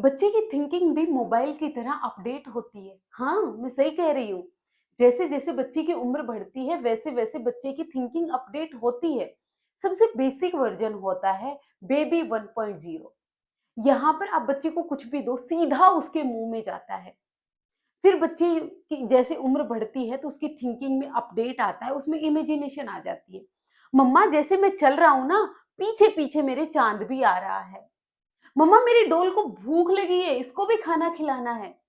बच्चे की थिंकिंग भी मोबाइल की तरह अपडेट होती है। हाँ, मैं सही कह रही हूँ। जैसे-जैसे बच्चे की उम्र बढ़ती है, वैसे-वैसे बच्चे की थिंकिंग अपडेट होती है। सबसे बेसिक वर्ज़न होता है बेबी 1.0। यहाँ पर आप बच्चे को कुछ भी दो, सीधा उसके मुँह में जाता है। फिर बच्चे की जैसे उम्र बढ़ती है, तो उसकी थिंकिंग में अपडेट आता है, उसमें इमेजिनेशन आ जाती है। मम्मा जैसे मैं चल रहा हूँ ना, पीछे-पीछे मेरे चाँद भी आ रहा है। मम्मा मेरी डॉल को भूख लगी है, इसको भी खाना खिलाना है।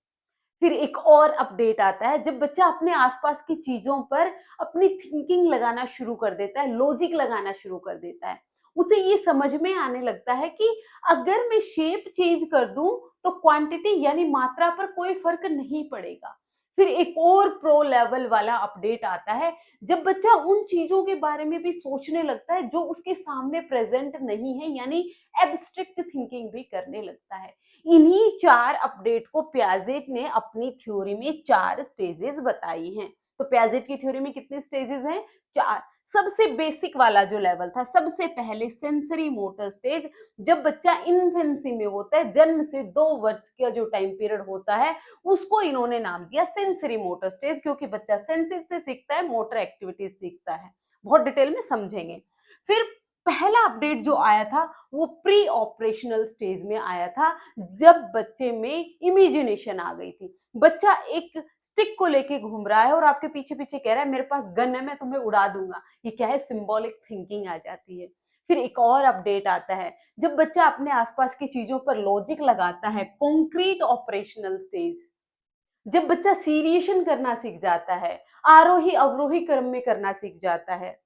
फिर एक और अपडेट आता है जब बच्चा अपने आसपास की चीज़ों पर अपनी थिंकिंग लगाना शुरू कर देता है, लॉजिक लगाना शुरू कर देता है। उसे ये समझ में आने लगता है कि अगर मैं शेप चेंज कर दूँ तो क्वांटिटी यानी मात्रा पर कोई फ़र्क नहीं पड़ेगा। फिर एक और प्रो लेवल वाला अपडेट आता है जब बच्चा उन चीज़ों के बारे में भी सोचने लगता है जो उसके सामने प्रेज़ेंट नहीं है, यानी एब्स्ट्रैक्ट थिंकिंग भी करने लगता है। इन्हीं 4 अपडेट को पियाजेट ने अपनी थ्योरी में 4 स्टेजेस बताई हैं। तो पियाजेट की थ्योरी में कितने स्टेजेस हैं? 4। सबसे बेसिक वाला जो लेवल था, सबसे पहले सेंसरी मोटर स्टेज, जब बच्चा इन्फेंसी में होता है, जन्म से 2 वर्ष का जो टाइम पीरियड होता है, उसको इन्होंने नाम दिया सेंसरी मोटर स्टेज, क्योंकि बच्चा सेंसेस से सीखता है, मोटर एक्टिविटीज सीखता है। बहुत डिटेल में समझेंगे। फिर पहला अपडेट जो आया था, वो प्री ऑपरेशनल स्टेज में आया था, जब बच्चे में इमेजिनेशन आ गई थी। बच्चा एक स्टिक को लेके घूम रहा है और आपके पीछे-पीछे कह रहा है मेरे पास गन है, मैं तुम्हें उड़ा दूँगा। ये क्या है? सिंबॉलिक थिंकिंग आ जाती है। फिर एक और अपडेट आता है, जब बच्चा अपने आस-पास की चीज़ों पर लॉजिक लगाता है, कॉन्क्रीट ऑपरेशनल स्टेज। जब बच्चा सीरिएशन करना सीख जाता है, आरोही-अवरोही क्रम में करना सीख जाता है।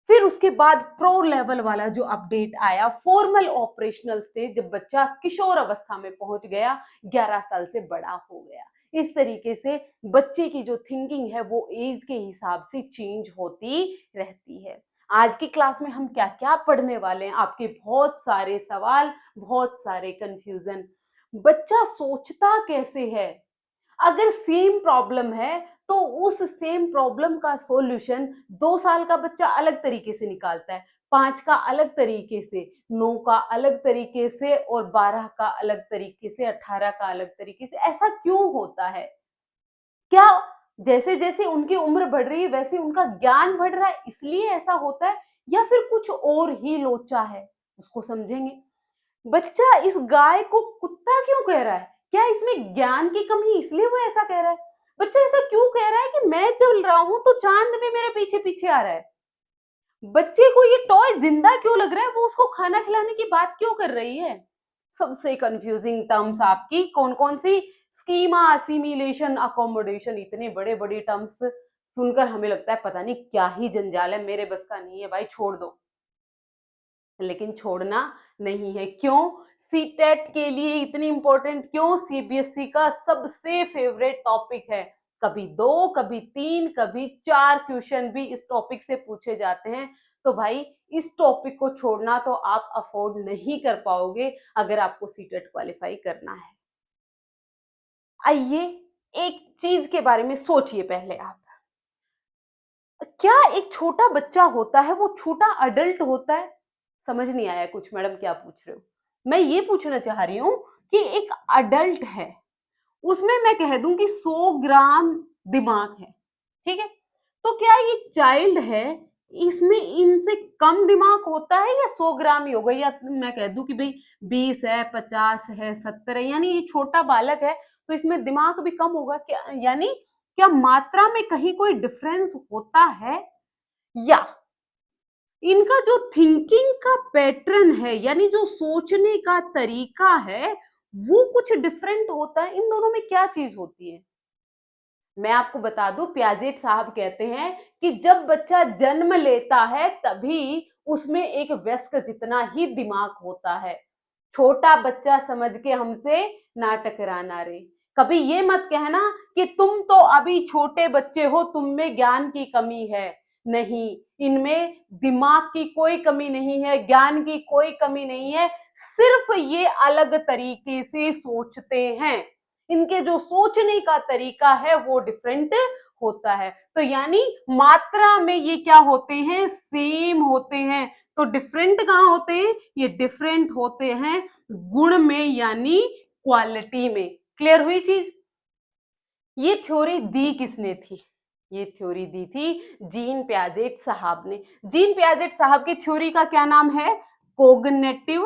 फिर उसके बाद प्रो लेवल वाला जो अपडेट आया, फॉर्मल ऑपरेशनल स्टेज, जब बच्चा किशोर अवस्था में पहुंच गया, 11 साल से बड़ा हो गया। इस तरीके से बच्चे की जो थिंकिंग है वो एज के हिसाब से चेंज होती रहती है। आज की क्लास में हम क्या क्या पढ़ने वाले हैं, आपके बहुत सारे सवाल, बहुत सारे कंफ्यूजन। बच्चा सोचता कैसे है, अगर सेम प्रॉब्लम है तो उस सेम प्रॉब्लम का सॉल्यूशन 2 साल का बच्चा अलग तरीके से निकालता है, 5 का अलग तरीके से, 9 का अलग तरीके से और 12 का अलग तरीके से, 18 का अलग तरीके से। ऐसा क्यों होता है? क्या जैसे-जैसे उनकी उम्र बढ़ रही है वैसे उनका ज्ञान बढ़ रहा है इसलिए ऐसा होता है, या फिर कुछ और ही लोचा है? उसको समझेंगे। बच्चा इस गाय को कुत्ता क्यों कह रहा है? क्या इसमें ज्ञान की कमी है इसलिए वो ऐसा कह रहा है? बच्चा ऐसा क्यों कह रहा है कि मैं चल रहा हूँ तो चाँद भी मेरे पीछे-पीछे आ रहा है? बच्चे को ये टॉय जिंदा क्यों लग रहा है? वो उसको खाना खिलाने की बात क्यों कर रही है? सबसे कंफ्यूजिंग टर्म्स आपकी कौन-कौन सी? स्कीमा, असिमिलेशन, अकोमोडेशन, इतने बड़े-बड़े टर्म्स सुनकर हमें लगता है पता नहीं क्या ही जंजाल है, मेरे बस का नहीं है भाई, छोड़ दो। लेकिन छोड़ना नहीं है। क्यों? सीटेट के लिए इतनी इंपॉर्टेंट क्यों? सीबीएसई का सबसे फेवरेट टॉपिक है। कभी 2, कभी 3, कभी 4 क्वेश्चन भी इस टॉपिक से पूछे जाते हैं। तो भाई इस टॉपिक को छोड़ना तो आप अफोर्ड नहीं कर पाओगे अगर आपको सीटेट क्वालिफाई करना है। आइए एक चीज के बारे में सोचिए पहले आप। क्या एक छोटा बच्चा होता है वो छोटा अडल्ट होता है? समझ नहीं आया कुछ मैडम, क्या पूछ रहे हो? मैं ये पूछना चाह रही हूँ कि एक अडल्ट है, उसमें मैं कह दूँ कि 100 ग्राम दिमाग है, ठीक है? तो क्या ये चाइल्ड है, इसमें इनसे कम दिमाग होता है या 100 ग्राम ही होगा? या मैं कह दूँ कि भई 20 है, 50 है, 70 है, यानी ये छोटा बालक है, तो इसमें दिमाग भी कम होगा क्या? यानी क्या मात्रा में कहीं कोई डिफरेंस होता है? या इनका जो थिंकिंग का पैटर्न है, यानी जो सोचने का तरीका है, वो कुछ डिफरेंट होता है? इन दोनों में क्या चीज होती है? मैं आपको बता दूं, पियाजेट साहब कहते हैं कि जब बच्चा जन्म लेता है तभी उसमें एक वयस्क जितना ही दिमाग होता है। छोटा बच्चा समझ के हमसे ना टकराना रे। कभी ये मत कहना कि तुम तो अभी छोटे बच्चे हो, तुम में ज्ञान की कमी है। नहीं, इनमें दिमाग की कोई कमी नहीं है, ज्ञान की कोई कमी नहीं है, सिर्फ ये अलग तरीके से सोचते हैं। इनके जो सोचने का तरीका है वो डिफरेंट होता है। तो यानी मात्रा में ये क्या होते हैं? सेम होते हैं। तो डिफरेंट कहाँ होते हैं? ये डिफरेंट होते हैं गुण में, यानी क्वालिटी में। क्लियर हुई चीज? ये थ्योरी दी किसने थी? ये थ्योरी दी थी जीन पियाजेट साहब ने। जीन पियाजेट साहब की थ्योरी का क्या नाम है? कोग्निटिव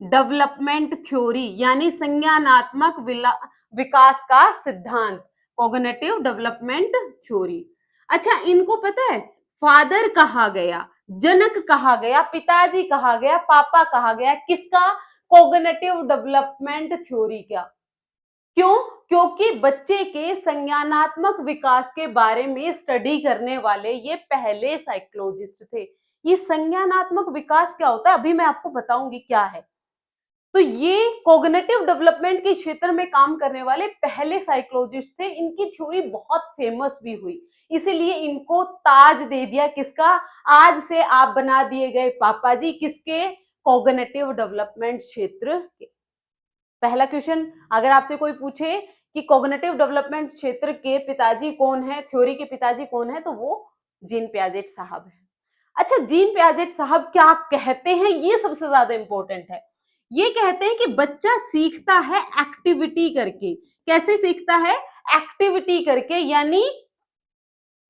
डेवलपमेंट थ्योरी, यानी संज्ञानात्मक विकास का सिद्धांत, कॉग्निटिव डेवलपमेंट थ्योरी। अच्छा, इनको पता है फादर कहा गया, जनक कहा गया, पिताजी कहा गया, पापा कहा गया किसका? कॉग्निटिव डेवलपमेंट थ्योरी का। क्यों? क्योंकि बच्चे के संज्ञानात्मक विकास के बारे में स्टडी करने वाले ये पहले साइकोलॉजिस्ट थे। ये संज्ञानात्मक विकास क्या होता है अभी मैं आपको बताऊंगी क्या है। तो ये कॉग्निटिव डेवलपमेंट के क्षेत्र में काम करने वाले पहले साइकोलॉजिस्ट थे। इनकी थ्योरी बहुत फेमस भी हुई, इसीलिए इनको ताज दे दिया किसका? आज से आप बना दिए गए पापा जी किसके? कॉग्निटिव डेवलपमेंट क्षेत्र के। पहला क्वेश्चन अगर आपसे कोई पूछे कि कॉग्निटिव डेवलपमेंट क्षेत्र के पिताजी कौन है, थ्योरी के पिताजी कौन है, तो वो जीन पियाजेट साहब है। अच्छा, जीन पियाजेट साहब क्या कहते हैं, ये सबसे ज्यादा इंपॉर्टेंट है। ये कहते हैं कि बच्चा सीखता है एक्टिविटी करके। कैसे सीखता है? एक्टिविटी करके, यानी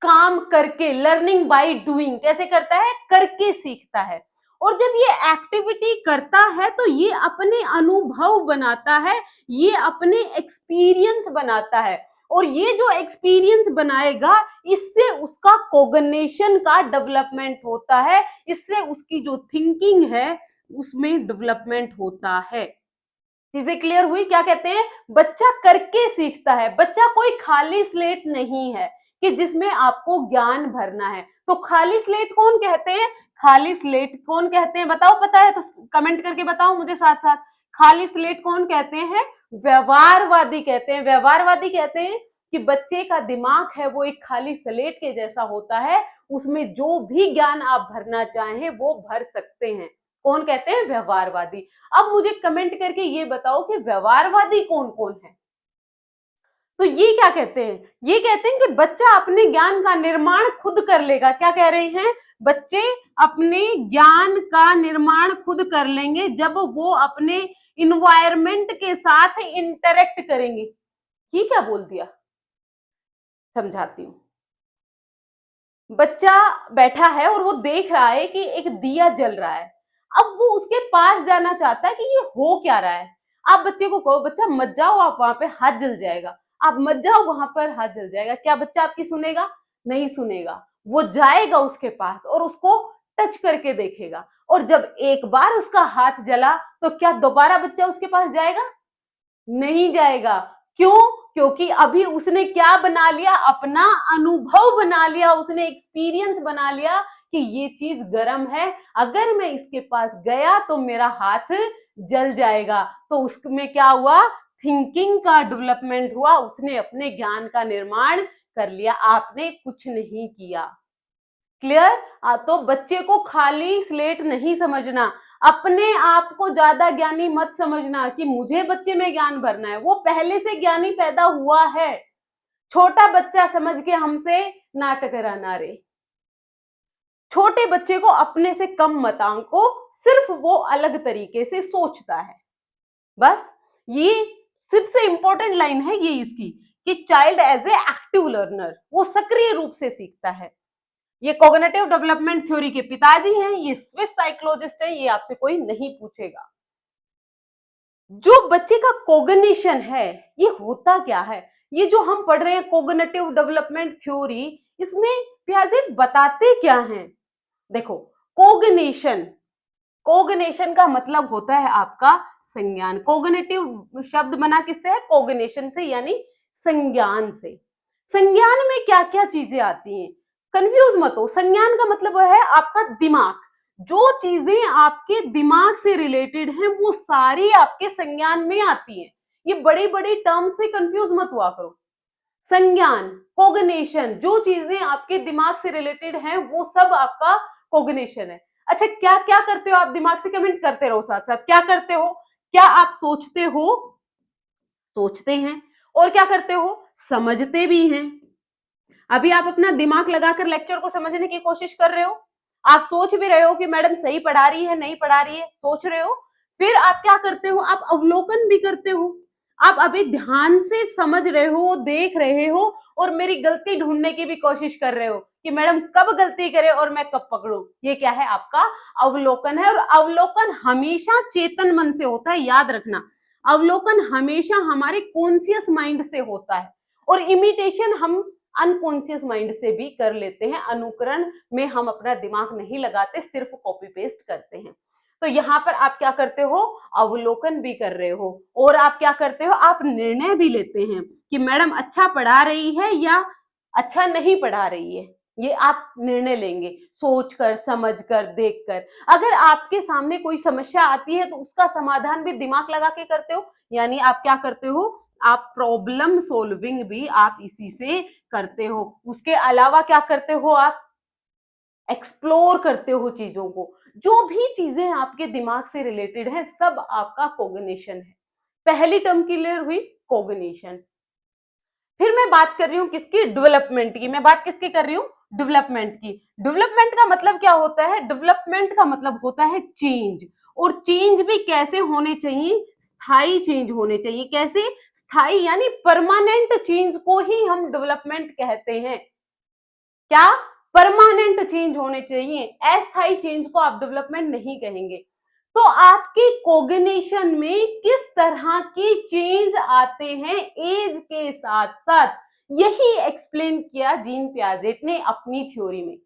काम करके, लर्निंग बाय डूइंग। कैसे करता है? करके सीखता है। और जब ये एक्टिविटी करता है तो ये अपने अनुभव बनाता है, ये अपने एक्सपीरियंस बनाता है। और ये जो एक्सपीरियंस बनाएगा इससे उसका कॉग्निशन का डेवलपमेंट होता है, इससे उसकी जो थिंकिंग है उसमें डेवलपमेंट होता है। चीजें क्लियर हुई? क्या कहते हैं? बच्चा करके सीखता है। बच्चा कोई खाली स्लेट नहीं है कि जिसमें आपको ज्ञान भरना है। तो खाली स्लेट कौन कहते हैं? खाली स्लेट कौन कहते हैं बताओ, पता है तो कमेंट करके बताओ मुझे साथ साथ। खाली स्लेट कौन कहते हैं? व्यवहारवादी कहते हैं। व्यवहारवादी कहते हैं कि बच्चे का दिमाग है वो एक खाली स्लेट के जैसा होता है, उसमें जो भी ज्ञान आप भरना चाहें वो भर सकते हैं। कौन कहते हैं? व्यवहारवादी। अब मुझे कमेंट करके ये बताओ कि व्यवहारवादी कौन कौन है। तो ये क्या कहते हैं? ये कहते हैं कि बच्चा अपने ज्ञान का निर्माण खुद कर लेगा। क्या कह रहे हैं? बच्चे अपने ज्ञान का निर्माण खुद कर लेंगे जब वो अपने इन्वायरमेंट के साथ इंटरेक्ट करेंगे। ये क्या बोल दिया? समझाती हूं। बच्चा बैठा है और वो देख रहा है कि एक दिया जल रहा है। अब वो उसके पास जाना चाहता है कि ये हो क्या रहा है। आप बच्चे को कहो बच्चा मत जाओ, आप वहां पे हाथ जल जाएगा। आप मत जाओ वहां पर, हाथ जल जाएगा। क्या बच्चा आपकी सुनेगा? नहीं सुनेगा। वो जाएगा उसके पास और उसको टच करके देखेगा। और जब एक बार उसका हाथ जला तो क्या दोबारा बच्चा उसके पास जाएगा? नहीं जाएगा। क्यों? क्योंकि अभी उसने क्या बना लिया? अपना अनुभव बना लिया, उसने एक्सपीरियंस बना लिया कि ये चीज गर्म है, अगर मैं इसके पास गया तो मेरा हाथ जल जाएगा। तो उसमें क्या हुआ? थिंकिंग का डेवलपमेंट हुआ, उसने अपने ज्ञान का निर्माण कर लिया। आपने कुछ नहीं किया। क्लियर? तो बच्चे को खाली स्लेट नहीं समझना, अपने आप को ज्यादा ज्ञानी मत समझना कि मुझे बच्चे में ज्ञान भरना है। वो पहले से ज्ञानी पैदा हुआ है। छोटा बच्चा समझ के हमसे ना टकराना रे। छोटे बच्चे को अपने से कम मत आंको, सिर्फ वो अलग तरीके से सोचता है। बस ये सबसे इंपॉर्टेंट लाइन है ये इसकी, कि child as a active learner, वो सक्रिय रूप से सीखता है। ये कॉग्निटिव डेवलपमेंट थ्योरी के पिताजी हैं, ये स्विस साइकोलॉजिस्ट है, ये आपसे कोई नहीं पूछेगा। जो बच्चे का कॉग्निशन है ये होता क्या है? ये जो हम पढ़ रहे हैं कॉग्निटिव डेवलपमेंट थ्योरी, इसमें पियाजेट बताते क्या हैं? देखो, कॉग्निशन, कॉग्निशन का मतलब होता है आपका संज्ञान। कॉग्निटिव शब्द बना किससे है? कॉग्निशन से, यानी संज्ञान से। संज्ञान में क्या क्या चीजें आती हैं? कंफ्यूज मत हो, संज्ञान का मतलब है आपका दिमाग। जो चीजें आपके दिमाग से रिलेटेड हैं वो सारी आपके संज्ञान में आती हैं। ये बड़ी बड़ी टर्म से कंफ्यूज मत हुआ करो। संज्ञान, कॉग्निशन, जो चीजें आपके दिमाग से रिलेटेड हैं वो सब आपका कॉग्निशन है। अच्छा, क्या क्या करते हो आप दिमाग से? कमेंट करते रहो साथ साथ। क्या करते हो? क्या आप सोचते हो? सोचते हैं। और क्या करते हो? समझते भी हैं। अभी आप अपना दिमाग लगाकर लेक्चर को समझने की कोशिश कर रहे हो। आप सोच भी रहे हो कि मैडम सही पढ़ा रही है नहीं पढ़ा रही है, सोच रहे हो। फिर आप क्या करते हो, आप अवलोकन भी करते हो। आप अभी ध्यान से समझ रहे हो, देख रहे हो और मेरी गलती ढूंढने की भी कोशिश कर रहे हो कि मैडम कब गलती करे और मैं कब पकड़ूं। ये क्या है, आपका अवलोकन है। और अवलोकन हमेशा चेतन मन से होता है, याद रखना। अवलोकन हमेशा हमारे कॉन्शियस माइंड से होता है और इमिटेशन हम अनकॉन्शियस माइंड से भी कर लेते हैं। अनुकरण में हम अपना दिमाग नहीं लगाते, सिर्फ कॉपी पेस्ट करते हैं। तो यहाँ पर आप क्या करते हो, अवलोकन भी कर रहे हो और आप क्या करते हो, आप निर्णय भी लेते हैं कि मैडम अच्छा पढ़ा रही है या अच्छा नहीं पढ़ा रही है। ये आप निर्णय लेंगे सोच कर, समझ कर, देख कर। अगर आपके सामने कोई समस्या आती है तो उसका समाधान भी दिमाग लगा के करते हो, यानी आप क्या करते हो, आप प्रॉब्लम सोल्विंग भी आप इसी से करते हो। उसके अलावा क्या करते हो, आप एक्सप्लोर करते हो चीजों को। जो भी चीजें आपके दिमाग से रिलेटेड है सब आपका कोग्निशन है। पहली टर्म क्लियर हुई, कोग्निशन। फिर मैं बात कर रही हूँ किसकी, डेवलपमेंट की। मैं बात किसकी कर रही हूँ, डेवलपमेंट की। डेवलपमेंट का मतलब क्या होता है, डेवलपमेंट का मतलब होता है चेंज। और चेंज भी कैसे होने चाहिए, स्थायी चेंज होने चाहिए। कैसे, स्थायी, यानी परमानेंट चेंज को ही हम डेवलपमेंट कहते हैं। क्या, परमानेंट चेंज होने चाहिए, अस्थायी चेंज को आप डेवलपमेंट नहीं कहेंगे। तो आपकी कोग्निशन में किस तरह की चेंज आते हैं एज के साथ साथ, यही एक्सप्लेन किया जीन पियाजेट ने अपनी थ्योरी में।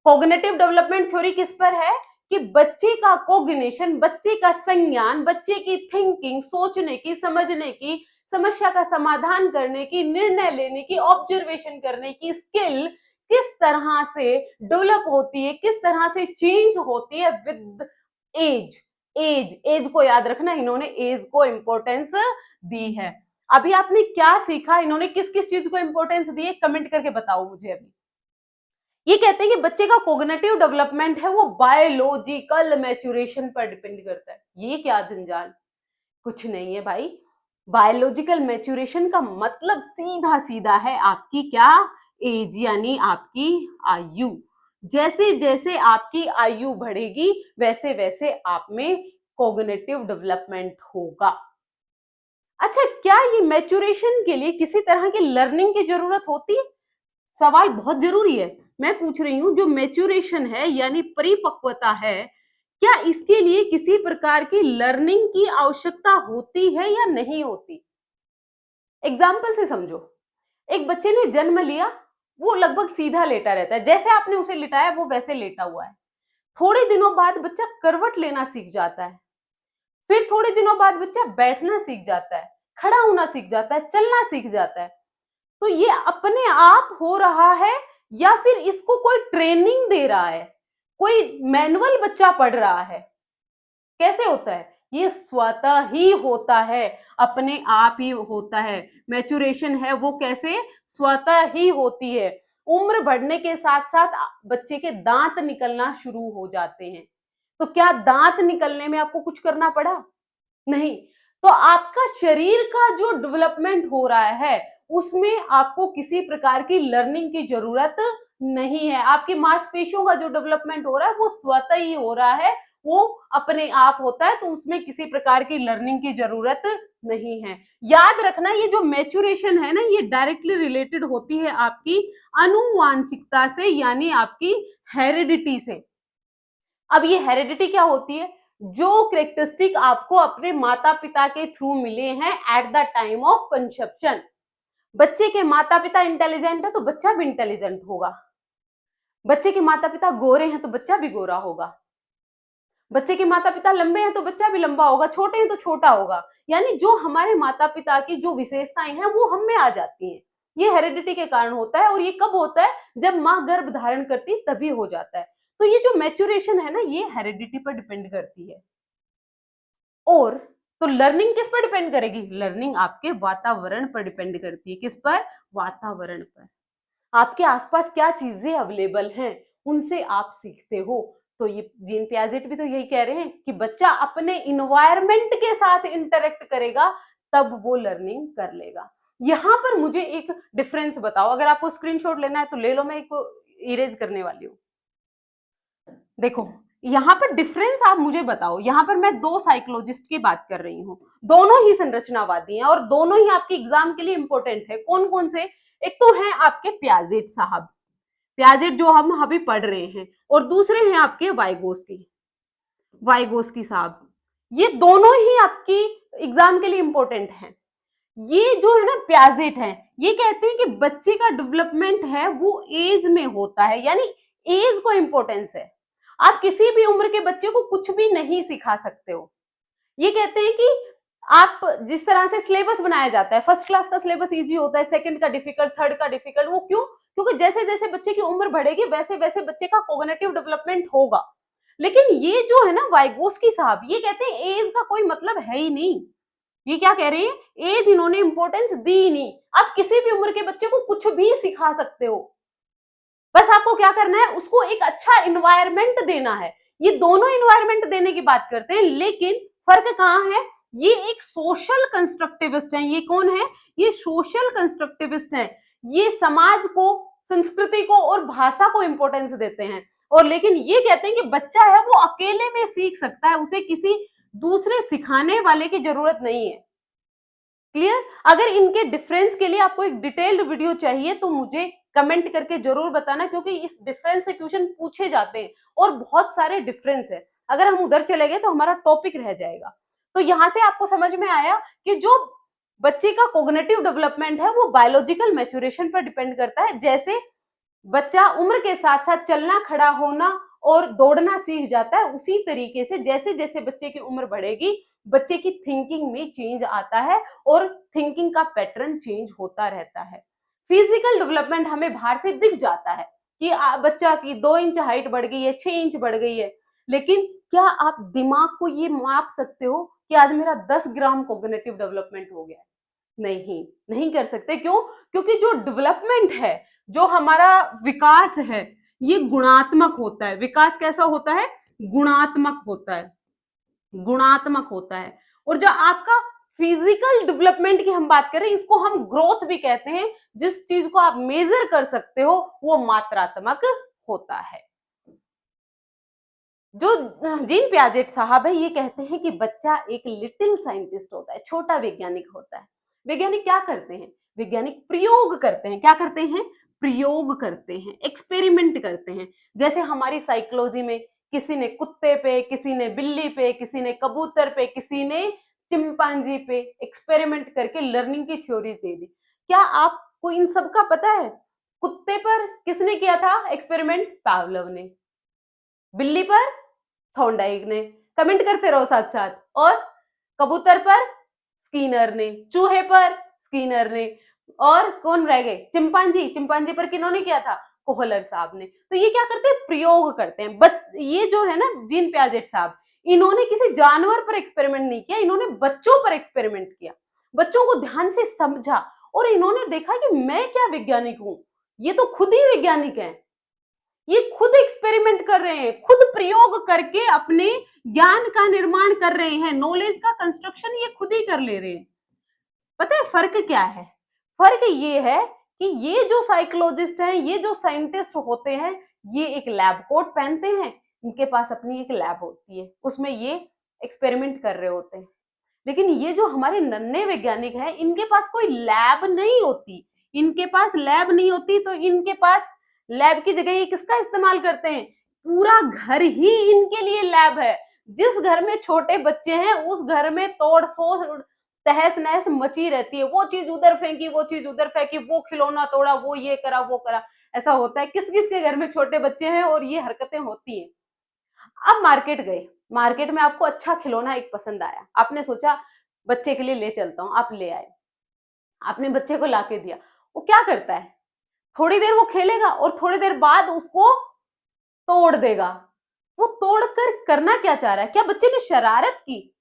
कॉग्निटिव डेवलपमेंट थ्योरी किस पर है कि बच्चे का कोग्निशन, बच्चे का संज्ञान, बच्चे की थिंकिंग, सोचने की, समझने की, समस्या का समाधान करने की, निर्णय लेने की, ऑब्जर्वेशन करने की स्किल किस तरह से डेवलप होती है, किस तरह से चेंज होती है विद एज। एज को याद रखना, इन्होंने एज को इंपॉर्टेंस दी है। अभी आपने क्या सीखा, इन्होंने किस किस चीज को इंपॉर्टेंस दी है, कमेंट करके बताओ मुझे अभी। ये कहते हैं कि बच्चे का कोग्निटिव डेवलपमेंट है वो बायोलॉजिकल मैच्योरेशन पर डिपेंड करता है। ये क्या जंजाल, कुछ नहीं है भाई। बायोलॉजिकल मैच्योरेशन का मतलब सीधा सीधा है आपकी क्या, एज, यानी आपकी आयु। जैसे जैसे आपकी आयु बढ़ेगी वैसे वैसे आप में कोग्निटिव डेवलपमेंट होगा। अच्छा, क्या ये मैच्योरेशन के लिए किसी तरह की लर्निंग की जरूरत होती है? सवाल बहुत जरूरी है। मैं पूछ रही हूँ जो मैच्योरेशन है यानी परिपक्वता है, क्या इसके लिए किसी प्रकार की लर्निंग की आवश्यकता होती है या नहीं होती? एग्जाम्पल से समझो। एक बच्चे ने जन्म लिया, वो लगभग सीधा लेटा रहता है, जैसे आपने उसे लिटाया वो वैसे लेटा हुआ है। थोड़े दिनों बाद बच्चा करवट लेना सीख जाता है। फिर थोड़े दिनों बाद बच्चा बैठना सीख जाता है, खड़ा होना सीख जाता है, चलना सीख जाता है। तो ये अपने आप हो रहा है या फिर इसको कोई ट्रेनिंग दे रहा है, कोई मैनुअल बच्चा पढ़ रहा है? कैसे होता है, ये स्वतः ही होता है, अपने आप ही होता है। मैच्योरेशन है वो कैसे, स्वतः ही होती है। उम्र बढ़ने के साथ साथ बच्चे के दांत निकलना शुरू हो जाते हैं। तो क्या दांत निकलने में आपको कुछ करना पड़ा? नहीं। तो आपका शरीर का जो डेवलपमेंट हो रहा है उसमें आपको किसी प्रकार की लर्निंग की जरूरत नहीं है। आपकी मांसपेशियों का जो डेवलपमेंट हो रहा है वो स्वतः ही हो रहा है, वो अपने आप होता है, तो उसमें किसी प्रकार की लर्निंग की जरूरत नहीं है। याद रखना, ये जो मैच्योरेशन है ना, ये डायरेक्टली रिलेटेड होती है आपकी आनुवांशिकता से, यानी आपकी हेरिडिटी से। अब ये हेरिडिटी क्या होती है, जो कैरेक्टरिस्टिक आपको अपने माता पिता के थ्रू मिले हैं at the time of conception. बच्चे के माता पिता इंटेलिजेंट है तो बच्चा भी इंटेलिजेंट होगा। बच्चे के माता पिता गोरे हैं तो बच्चा भी गोरा होगा। बच्चे के माता पिता लंबे हैं तो बच्चा भी लंबा होगा, छोटे हैं तो छोटा होगा। यानी जो हमारे माता पिता की जो विशेषताएं हैं वो हम में आ जाती हैं। ये हेरिडिटी के कारण होता है और ये कब होता है, जब माँ गर्भ धारण करती तभी हो जाता है। तो ये जो मैच्योरेशन है ना, ये हेरिडिटी पर डिपेंड करती है। और तो लर्निंग किस पर डिपेंड करेगी, लर्निंग आपके वातावरण पर डिपेंड करती है। किस पर, वातावरण पर। आपके आसपास क्या चीजें अवेलेबल हैं उनसे आप सीखते हो। तो ये जीन पियाजेट भी तो यही कह रहे हैं कि बच्चा अपने इन्वायरमेंट के साथ इंटरेक्ट करेगा तब वो लर्निंग कर लेगा। यहां पर मुझे एक डिफरेंस बताओ, अगर आपको स्क्रीनशॉट लेना है तो ले लो, मैं एक इरेज करने वाली हूँ। देखो, यहाँ पर डिफरेंस आप मुझे बताओ। यहाँ पर मैं दो साइकोलॉजिस्ट की बात कर रही हूँ, दोनों ही संरचनावादी हैं और दोनों ही आपके एग्जाम के लिए इंपॉर्टेंट है। कौन कौन से? एक तो है आपके प्याजेट साहब, प्याजेट जो हम अभी पढ़ रहे हैं, और दूसरे हैं आपके वाइगोस्की, वाइगोस्की साहब। ये दोनों ही आपकी एग्जाम के लिए इंपॉर्टेंट हैं। ये जो है ना प्याजेट है, ये कहते हैं कि बच्चे का डेवलपमेंट है वो एज में होता है, यानी एज को इंपॉर्टेंस है। आप किसी भी उम्र के बच्चे को कुछ भी नहीं सिखा सकते हो। ये कहते हैं कि आप जिस तरह से सिलेबस बनाया जाता है, फर्स्ट क्लास का सिलेबस इजी होता है, सेकंड का डिफिकल्ट, थर्ड का डिफिकल्ट। वो क्यों? क्योंकि जैसे जैसे बच्चे की उम्र बढ़ेगी वैसे वैसे बच्चे का कॉग्निटिव डेवलपमेंट होगा। लेकिन ये जो है ना वाइगोस्की साहब, ये कहते हैं एज का कोई मतलब है ही नहीं। ये क्या कह रहे हैं? एज इन्होंने इंपॉर्टेंस दी ही नहीं। आप किसी भी उम्र के बच्चे को कुछ भी सिखा सकते हो, बस आपको क्या करना है, उसको एक अच्छा इन्वायरमेंट देना है। ये दोनों इन्वायरमेंट देने की बात करते हैं, लेकिन फर्क कहां है? ये एक सोशल कंस्ट्रक्टिविस्ट है। ये कौन है? ये सोशल कंस्ट्रक्टिविस्ट है। ये समाज को, संस्कृति को और भाषा को इंपॉर्टेंस देते हैं। और लेकिन ये कहते हैं कि बच्चा है वो अकेले में सीख सकता है, उसे किसी दूसरे सिखाने वाले की जरूरत नहीं है। क्लियर? अगर इनके डिफरेंस के लिए आपको एक डिटेल्ड वीडियो चाहिए तो मुझे कमेंट करके जरूर बताना, क्योंकि इस डिफरेंस से क्वेश्चन पूछे जाते हैं और बहुत सारे डिफरेंस है। अगर हम उधर चले गए तो हमारा टॉपिक रह जाएगा। तो यहां से आपको समझ में आया कि जो बच्चे का कॉग्निटिव डेवलपमेंट है वो बायोलॉजिकल मैच्योरेशन पर डिपेंड करता है। जैसे बच्चा उम्र के साथ साथ चलना, खड़ा होना और दौड़ना सीख जाता है, उसी तरीके से जैसे जैसे बच्चे की उम्र बढ़ेगी बच्चे की थिंकिंग में चेंज आता है और थिंकिंग का पैटर्न चेंज होता रहता है। फिजिकल डेवलपमेंट हमें बाहर से दिख जाता है कि बच्चा की 2 इंच हाइट बढ़ गई है, 6 इंच बढ़ गई है, लेकिन क्या आप दिमाग को ये माप सकते हो कि आज मेरा 10 ग्राम कोग्निटिव डेवलपमेंट हो गया है? नहीं, नहीं कर सकते। क्यों? क्योंकि जो डेवलपमेंट है, जो हमारा विकास है, ये गुणात्मक होता है। विकास कैसा होता है? गुणात्मक होता है, गुणात्मक होता है। और जो आपका फिजिकल डेवलपमेंट की हम बात करें, इसको हम ग्रोथ भी कहते हैं। जिस चीज को आप मेजर कर सकते हो वो मात्रात्मक होता है। जो जीन पियाजेट साहब है, ये कहते हैं कि बच्चा एक लिटिल साइंटिस्ट होता है, छोटा वैज्ञानिक होता है। वैज्ञानिक क्या करते हैं? वैज्ञानिक प्रयोग करते हैं। क्या करते हैं? प्रयोग करते हैं, एक्सपेरिमेंट करते हैं। जैसे हमारी साइकोलॉजी में किसी ने कुत्ते पे, किसी ने बिल्ली पे, किसी ने कबूतर पे, किसी ने चिंपांजी पे एक्सपेरिमेंट करके लर्निंग की थ्योरीज दे दी। क्या आपको इन सब का पता है? कुत्ते पर किसने किया था एक्सपेरिमेंट? पावलोव ने। बिल्ली पर थॉर्नडाइक ने। कमेंट करते रहो साथ साथ। और कबूतर पर स्कीनर ने, चूहे पर स्कीनर ने, और कौन रह गए? चिंपांजी। चिंपांजी पर किन्होंने किया था? कोहलर साहब ने। तो ये क्या करते हैं? प्रयोग करते हैं। ये जो है ना जीन पियाजेट साहब, इन्होंने किसी जानवर पर एक्सपेरिमेंट नहीं किया, इन्होंने बच्चों पर एक्सपेरिमेंट किया। बच्चों को ध्यान से समझा और इन्होंने देखा कि मैं क्या वैज्ञानिक हूं, ये तो खुद ही वैज्ञानिक है। ये खुद एक्सपेरिमेंट कर रहे हैं, खुद प्रयोग करके अपने ज्ञान का निर्माण कर रहे हैं, नॉलेज का कंस्ट्रक्शन ये खुद ही कर ले रहे हैं। पता है फर्क क्या है? फर्क ये है कि ये जो साइकोलॉजिस्ट हैं, ये जो साइंटिस्ट होते हैं, ये एक लैब कोट पहनते हैं, इनके पास अपनी एक लैब होती है, उसमें ये एक्सपेरिमेंट कर रहे होते हैं। लेकिन ये जो हमारे नन्हे वैज्ञानिक हैं, इनके पास कोई लैब नहीं होती। इनके पास लैब नहीं होती तो इनके पास लैब की जगह ये किसका इस्तेमाल करते हैं? पूरा घर ही इनके लिए लैब है। जिस घर में छोटे बच्चे हैं उस घर में तोड़ फोड़, तहस नहस मची रहती है। वो चीज उधर फेंकी, वो चीज उधर फेंकी, वो खिलौना तोड़ा, वो ये करा, वो करा। ऐसा होता है। किस किस के घर में छोटे बच्चे हैं और ये हरकतें होती हैं। अब मार्केट गए, मार्केट में आपको अच्छा खिलौना एक पसंद आया, आपने सोचा बच्चे के लिए ले चलता हूँ, आप ले आए, आपने बच्चे को लाके दिया। वो क्या करता है? थोड़ी देर वो खेलेगा और थोड़ी देर बाद उसको तोड़ देगा। वो तोड़कर करना क्या चाह रहा है? क्या बच्चे ने शरारत की?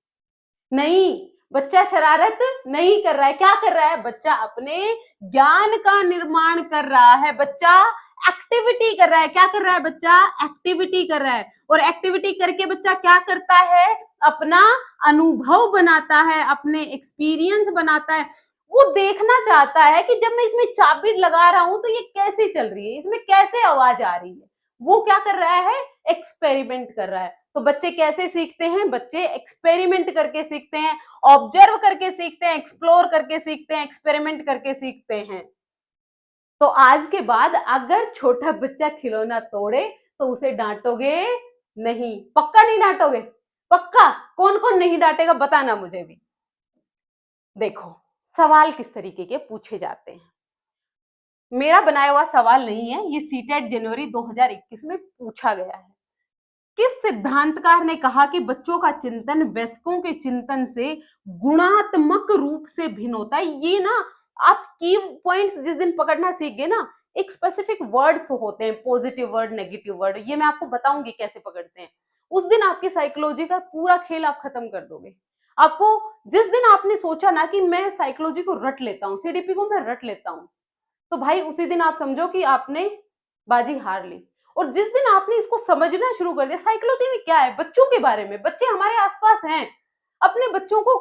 नहीं, बच्चा शरारत नहीं कर रहा है। क्या कर रहा है? बच्चा अपने ज्ञान का निर्माण कर रहा है। बच्चा एक्टिविटी कर रहा है। क्या कर रहा है? बच्चा एक्टिविटी कर रहा है। और एक्टिविटी करके बच्चा क्या करता है? अपना अनुभव बनाता है, अपने एक्सपीरियंस बनाता है। वो देखना चाहता है कि जब मैं इसमें चाबी लगा रहा हूं तो ये कैसे चल रही है, इसमें कैसे आवाज आ रही है। वो क्या कर रहा है, एक्सपेरिमेंट कर रहा है। तो बच्चे कैसे सीखते हैं, बच्चे एक्सपेरिमेंट करके सीखते हैं, ऑब्जर्व करके सीखते हैं, एक्सप्लोर करके सीखते हैं, एक्सपेरिमेंट करके सीखते हैं। तो आज के बाद अगर छोटा बच्चा खिलौना तोड़े तो उसे डांटोगे नहीं, पक्का नहीं डांटोगे? पक्का? कौन कौन नहीं डांटेगा बताना मुझे भी। देखो, सवाल किस तरीके के पूछे जाते हैं। मेरा बनाया हुआ सवाल नहीं है, ये सीटेट जनवरी 2021 में पूछा गया है। किस सिद्धांतकार ने कहा कि बच्चों का चिंतन वयस्कों के चिंतन से गुणात्मक रूप से भिन्न होता है? ये ना आप की पॉइंट्स जिस दिन पकड़ना सीख गए ना, एक स्पेसिफिक वर्ड्स होते हैं, पॉजिटिव वर्ड, नेगेटिव वर्ड, ये मैं आपको बताऊंगी कैसे पकड़ते हैं। उस दिन आपकी साइकोलॉजी का पूरा खेल आप खत्म कर दोगे। आपको जिस दिन आपने सोचा ना कि मैं साइकोलॉजी को रट लेता हूँ, सीडीपी को मैं रट लेता हूँ, तो भाई उसी दिन आप समझो कि आपने बाजी हार ली। और जिस दिन आपने इसको समझना शुरू कर दिया, साइकोलॉजी में क्या है, बच्चों के बारे में, बच्चे हमारे आसपास हैं, अपने बच्चों को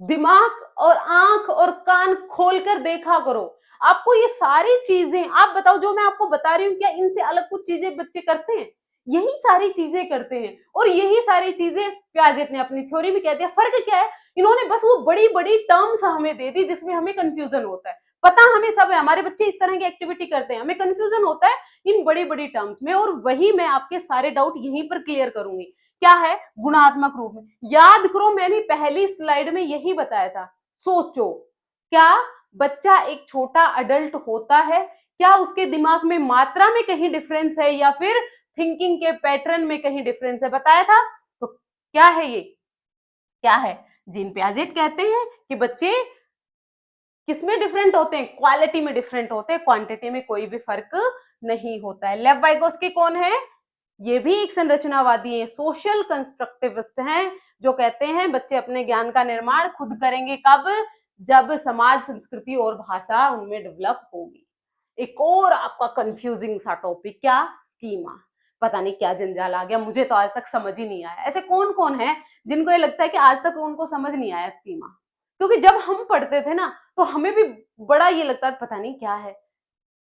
दिमाग और आंख और कान खोलकर देखा करो। आपको ये सारी चीजें, आप बताओ जो मैं आपको बता रही हूँ, क्या इनसे अलग कुछ चीजें बच्चे करते हैं? यही सारी चीजें करते हैं। और यही सारी चीजें प्याजेट ने अपनी थ्योरी में कह दिया। फर्क क्या है, इन्होंने बस वो बड़ी बड़ी टर्म्स हमें दे दी जिसमें हमें कंफ्यूजन होता है। पता हमें सब है, हमारे बच्चे इस तरह की एक्टिविटी करते हैं, हमें कंफ्यूजन होता है इन बड़ी बड़ी टर्म्स में। और वही मैं आपके सारे डाउट यहीं पर क्लियर करूंगी। क्या है, गुणात्मक रूप में। याद करो, मैंने पहली स्लाइड में यही बताया था। सोचो, क्या बच्चा एक छोटा अडल्ट होता है? क्या उसके दिमाग में मात्रा में कहीं डिफरेंस है या फिर थिंकिंग के पैटर्न में कहीं डिफरेंस है? बताया था। तो क्या है ये, क्या है? जीन पियाजेट कहते हैं कि बच्चे किसमें डिफरेंट होते हैं, क्वालिटी में डिफरेंट होते हैं, क्वांटिटी में कोई भी फर्क नहीं होता है। लेव वाइगोस्की कौन है? ये भी एक संरचनावादी है, सोशल कंस्ट्रक्टिविस्ट हैं, जो कहते हैं बच्चे अपने ज्ञान का निर्माण खुद करेंगे। कब? जब समाज, संस्कृति और भाषा उनमें डेवलप होगी। एक और आपका कंफ्यूजिंग सा टॉपिक, क्या? स्कीमा। पता नहीं क्या जंजाल आ गया, मुझे तो आज तक समझ ही नहीं आया। ऐसे कौन कौन है जिनको ये लगता है कि आज तक उनको समझ नहीं आया स्कीमा? क्योंकि जब हम पढ़ते थे ना, तो हमें भी बड़ा ये लगता था पता नहीं क्या है,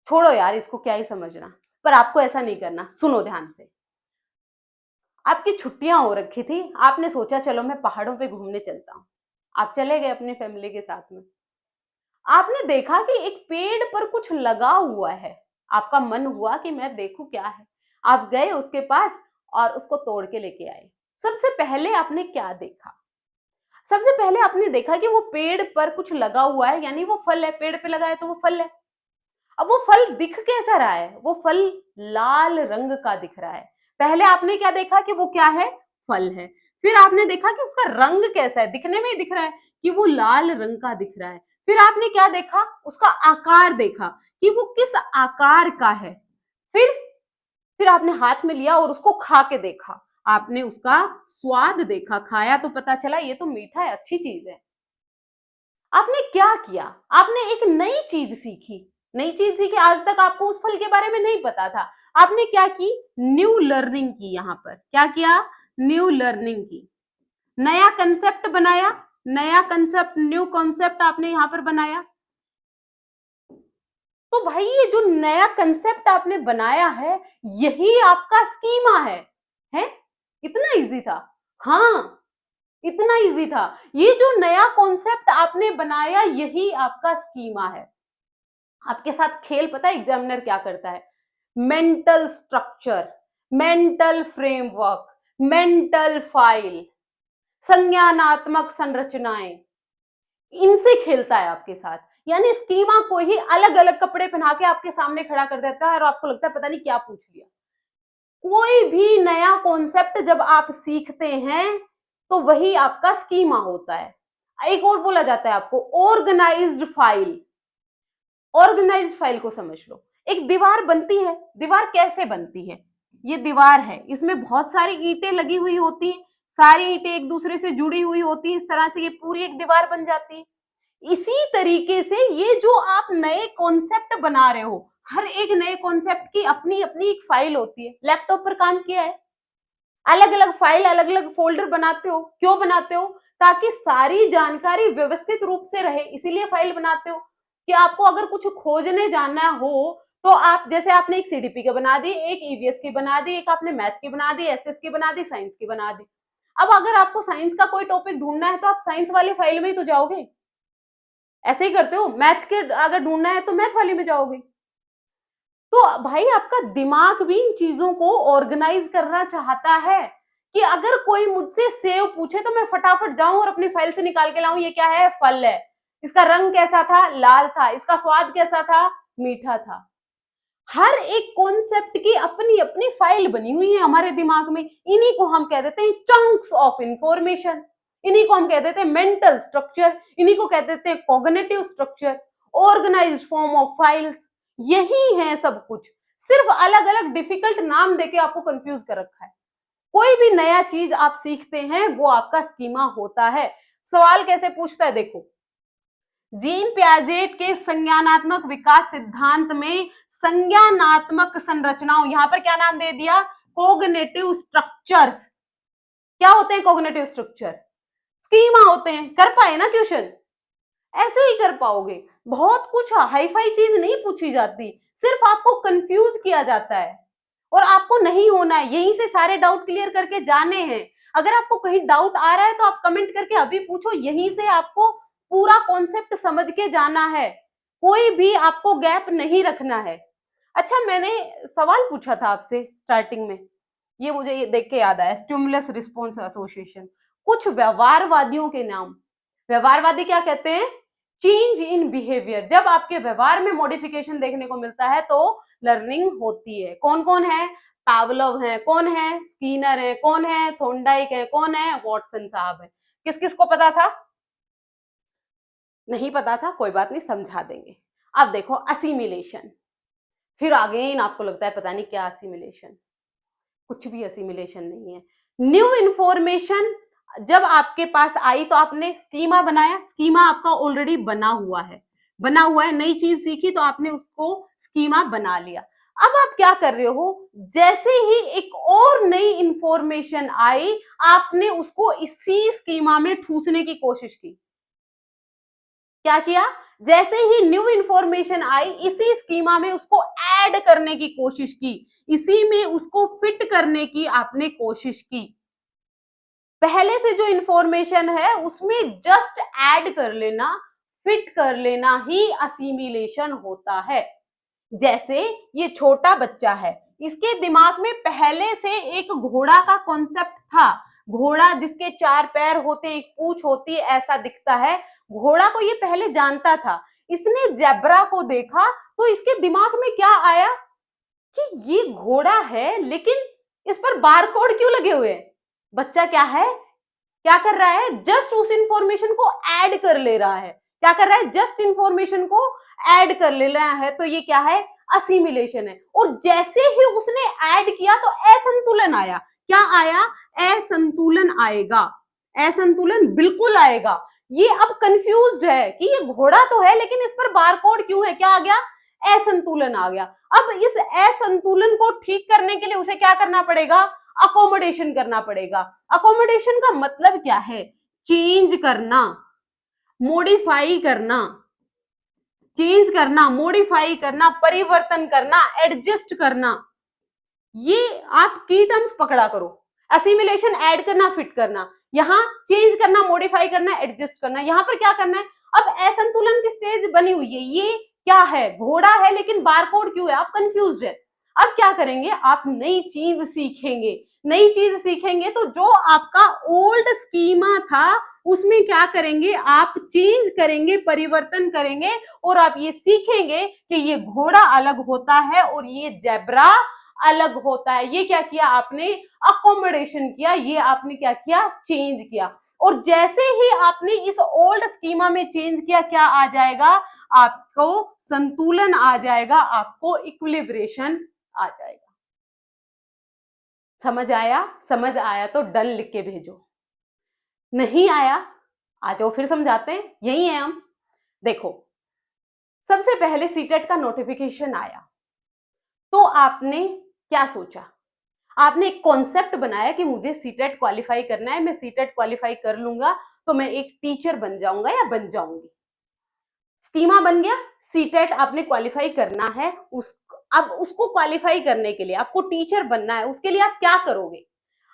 छोड़ो यार इसको, क्या ही समझना। पर आपको ऐसा नहीं करना, सुनो ध्यान से। आपकी छुट्टियां हो रखी थी, आपने सोचा चलो मैं पहाड़ों पे घूमने चलता हूँ। आप चले गए अपनी फैमिली के साथ में। आपने देखा कि एक पेड़ पर कुछ लगा हुआ है। आपका मन हुआ कि मैं देखूं क्या है। आप गए उसके पास और उसको तोड़ के लेके आए। सबसे पहले आपने क्या देखा? सबसे पहले आपने देखा कि वो पेड़ पर कुछ लगा हुआ है, यानी वो फल है, पेड़ पे लगा है तो वो फल है। अब वो फल दिख कैसा रहा है? वो फल लाल रंग का दिख रहा है। पहले आपने क्या देखा कि वो क्या है? फल है। फिर आपने देखा कि उसका रंग कैसा है, दिखने में ही दिख रहा है कि वो लाल रंग का दिख रहा है। फिर आपने क्या देखा? उसका आकार देखा कि वो किस आकार का है। फिर फिर आपने हाथ में लिया और उसको खा के देखा। आपने उसका स्वाद देखा, खाया तो पता चला ये तो मीठा है, अच्छी चीज है। आपने क्या किया? आपने एक नई चीज सीखी। नई चीज सीखी, आज तक आपको उस फल के बारे में नहीं पता था। आपने क्या की? न्यू लर्निंग की। यहां पर क्या किया? न्यू लर्निंग की। नया कंसेप्ट बनाया। नया कंसेप्ट, न्यू कॉन्सेप्ट आपने यहां पर बनाया। तो भाई ये जो नया कंसेप्ट आपने बनाया है, यही आपका स्कीमा है? इतना इजी था? हाँ, इतना इजी था। ये जो नया कॉन्सेप्ट आपने बनाया, यही आपका स्कीमा है। आपके साथ खेल पता है एग्जामिनर क्या करता है? Mental structure, mental framework, mental file, संज्ञानात्मक संरचनाएं, इनसे खेलता है आपके साथ। यानी स्कीमा को ही अलग अलग कपड़े पहना के आपके सामने खड़ा कर देता है और आपको लगता है पता नहीं क्या पूछ लिया। कोई भी नया कॉन्सेप्ट जब आप सीखते हैं तो वही आपका स्कीमा होता है। एक और बोला जाता है आपको, ऑर्गेनाइज्ड फाइल। ऑर्गेनाइज्ड फाइल को समझ लो। एक दीवार बनती है, दीवार कैसे बनती है? ये दीवार है, इसमें बहुत सारी ईंटें लगी हुई होती हैं, सारी ईंटें एक दूसरे से जुड़ी हुई होती हैं, इस तरह से ये पूरी एक दीवार बन जाती है। इसी तरीके से ये जो आप नए कॉन्सेप्ट बना रहे हो, हर एक नए कॉन्सेप्ट की अपनी अपनी एक फाइल होती है। लैपटॉप पर काम किया है, अलग अलग फाइल, अलग अलग फोल्डर बनाते हो। क्यों बनाते हो? ताकि सारी जानकारी व्यवस्थित रूप से रहे, इसीलिए फाइल बनाते हो कि आपको अगर कुछ खोजने जाना हो तो आप जैसे आपने एक सीडीपी की बना दी, एक ईवीएस की बना दी, एक आपने मैथ की बना दी, एसएस की बना दी, साइंस की बना दी। अब अगर आपको साइंस का कोई टॉपिक ढूंढना है तो आप साइंस वाली फाइल में ही तो जाओगे। ऐसे ही करते हो, मैथ के अगर ढूंढना है तो मैथ वाली में जाओगे। तो भाई आपका दिमाग भी इन चीजों को ऑर्गेनाइज करना चाहता है कि अगर कोई मुझसे सेव पूछे तो मैं फटाफट जाऊं और अपनी फाइल से निकाल के लाऊं, ये क्या है, फल है, इसका रंग कैसा था, लाल था, इसका स्वाद कैसा था, मीठा था। हर एक कॉन्सेप्ट की अपनी अपनी फाइल बनी हुई है हमारे दिमाग में। इन्हीं को हम कह देते हैं चंक्स ऑफ इंफॉर्मेशन, इन्हीं को हम कह देते हैं मेंटल स्ट्रक्चर, इन्हीं को कह देते हैं cognitive structure, organised form of files. यही है सब कुछ, सिर्फ अलग अलग डिफिकल्ट नाम देके आपको कंफ्यूज कर रखा है। कोई भी नया चीज आप सीखते हैं वो आपका स्कीमा होता है। सवाल कैसे पूछता है देखो, जीन पियाजेट के संज्ञानात्मक विकास सिद्धांत में संज्ञानात्मक संरचनाओं, यहां पर क्या नाम दे दिया, कोग्निटिव स्ट्रक्चर्स। क्या होते हैं कोग्निटिव स्ट्रक्चर, स्कीमा होते हैं। कर पाए ना क्वेश्चन, ऐसे ही कर पाओगे। बहुत कुछ हाई फाई चीज नहीं पूछी जाती, सिर्फ आपको कंफ्यूज किया जाता है और आपको नहीं होना है, यहीं से सारे डाउट क्लियर करके जाने हैं। अगर आपको कहीं डाउट आ रहा है तो आप कमेंट करके अभी पूछो, यहीं से आपको पूरा कॉन्सेप्ट समझ के जाना है, कोई भी आपको गैप नहीं रखना है। अच्छा, मैंने सवाल पूछा था आपसे स्टार्टिंग में, ये मुझे ये देख के याद आया, स्टिमुलस रिस्पॉन्स एसोसिएशन, कुछ व्यवहारवादियों के नाम। व्यवहारवादी क्या कहते हैं, चेंज इन बिहेवियर, जब आपके व्यवहार में मॉडिफिकेशन देखने को मिलता है तो लर्निंग होती है। कौन कौन है, पावलोव है, कौन है, स्कीनर है, कौन है, थोंडाइक है, कौन है, वॉटसन साहब है। किस किस को पता था, नहीं पता था, कोई बात नहीं, समझा देंगे। अब देखो असिमिलेशन, फिर अगेन आपको लगता है पता नहीं क्या असिमिलेशन, कुछ भी असिमिलेशन नहीं है। न्यू इंफॉर्मेशन जब आपके पास आई तो आपने स्कीमा बनाया, स्कीमा आपका ऑलरेडी बना हुआ है, बना हुआ है, नई चीज सीखी तो आपने उसको स्कीमा बना लिया। अब आप क्या कर रहे हो, जैसे ही एक और नई इंफॉर्मेशन आई आपने उसको इसी स्कीमा में ठूसने की कोशिश की। क्या किया, जैसे ही न्यू इंफॉर्मेशन आई इसी स्कीमा में उसको ऐड करने की कोशिश की, इसी में उसको फिट करने की आपने कोशिश की। पहले से जो इंफॉर्मेशन है उसमें जस्ट ऐड कर लेना, फिट कर लेना ही असिमिलेशन होता है। जैसे ये छोटा बच्चा है, इसके दिमाग में पहले से एक घोड़ा का कॉन्सेप्ट था, घोड़ा जिसके 4 पैर होते हैं, एक पूंछ होती है, ऐसा दिखता है, घोड़ा को ये पहले जानता था। इसने जेब्रा को देखा तो इसके दिमाग में क्या आया कि ये घोड़ा है लेकिन इस पर बारकोड क्यों लगे हुए हैं। बच्चा क्या है, क्या कर रहा है, जस्ट उस इंफॉर्मेशन को ऐड कर ले रहा है। क्या कर रहा है, जस्ट इंफॉर्मेशन को ऐड कर ले रहा है, तो ये क्या है, असिमिलेशन है। और जैसे ही उसने ऐड किया तो असंतुलन आया। क्या आया, असंतुलन आएगा, असंतुलन बिल्कुल आएगा। ये अब कंफ्यूज्ड है कि ये घोड़ा तो है लेकिन इस पर बारकोड क्यों है, क्या आ गया, असंतुलन आ गया। अब इस असंतुलन को ठीक करने के लिए उसे क्या करना पड़ेगा, अकोमोडेशन करना पड़ेगा। अकोमोडेशन का मतलब क्या है, चेंज करना, मॉडिफाई करना, चेंज करना, मॉडिफाई करना, परिवर्तन करना, एडजस्ट करना। ये आप की टर्म्स पकड़ा करो, असिमिलेशन ऐड करना, फिट करना, यहां चेंज करना, मॉडिफाई करना, एडजस्ट करना। यहां पर क्या करना है, अब असंतुलन की स्टेज बनी हुई है, ये क्या है, घोड़ा है लेकिन बारकोड क्यों है, आप कंफ्यूज्ड है। अब क्या करेंगे, आप नई चीज सीखेंगे, नई चीज सीखेंगे तो जो आपका ओल्ड स्कीमा था उसमें क्या करेंगे, आप चेंज करेंगे, परिवर्तन करेंगे और आप ये सीखेंगे कि ये घोड़ा अलग होता है और ये जेब्रा अलग होता है। ये क्या किया आपने, अकोमोडेशन किया, ये आपने क्या किया, चेंज किया। और जैसे ही आपने इस ओल्ड स्कीमा में चेंज किया, क्या आ जाएगा, आपको संतुलन आ जाएगा, आपको इक्विलिब्रेशन आ जाएगा। समझ आया, समझ आया तो डन लिख के भेजो, नहीं आया आ जाओ फिर समझाते हैं, यही है हम। देखो, सबसे पहले सीटेट का नोटिफिकेशन आया तो आपने क्या सोचा, आपने एक कॉन्सेप्ट बनाया कि मुझे सीटेट क्वालिफाई करना है, मैं सीटेट क्वालिफाई कर लूंगा तो मैं एक टीचर बन जाऊंगा या बन जाऊंगी। स्कीमा बन गया, सीटेट आपने क्वालिफाई करना है, उस अब उसको क्वालिफाई करने के लिए आपको टीचर बनना है, उसके लिए आप क्या करोगे?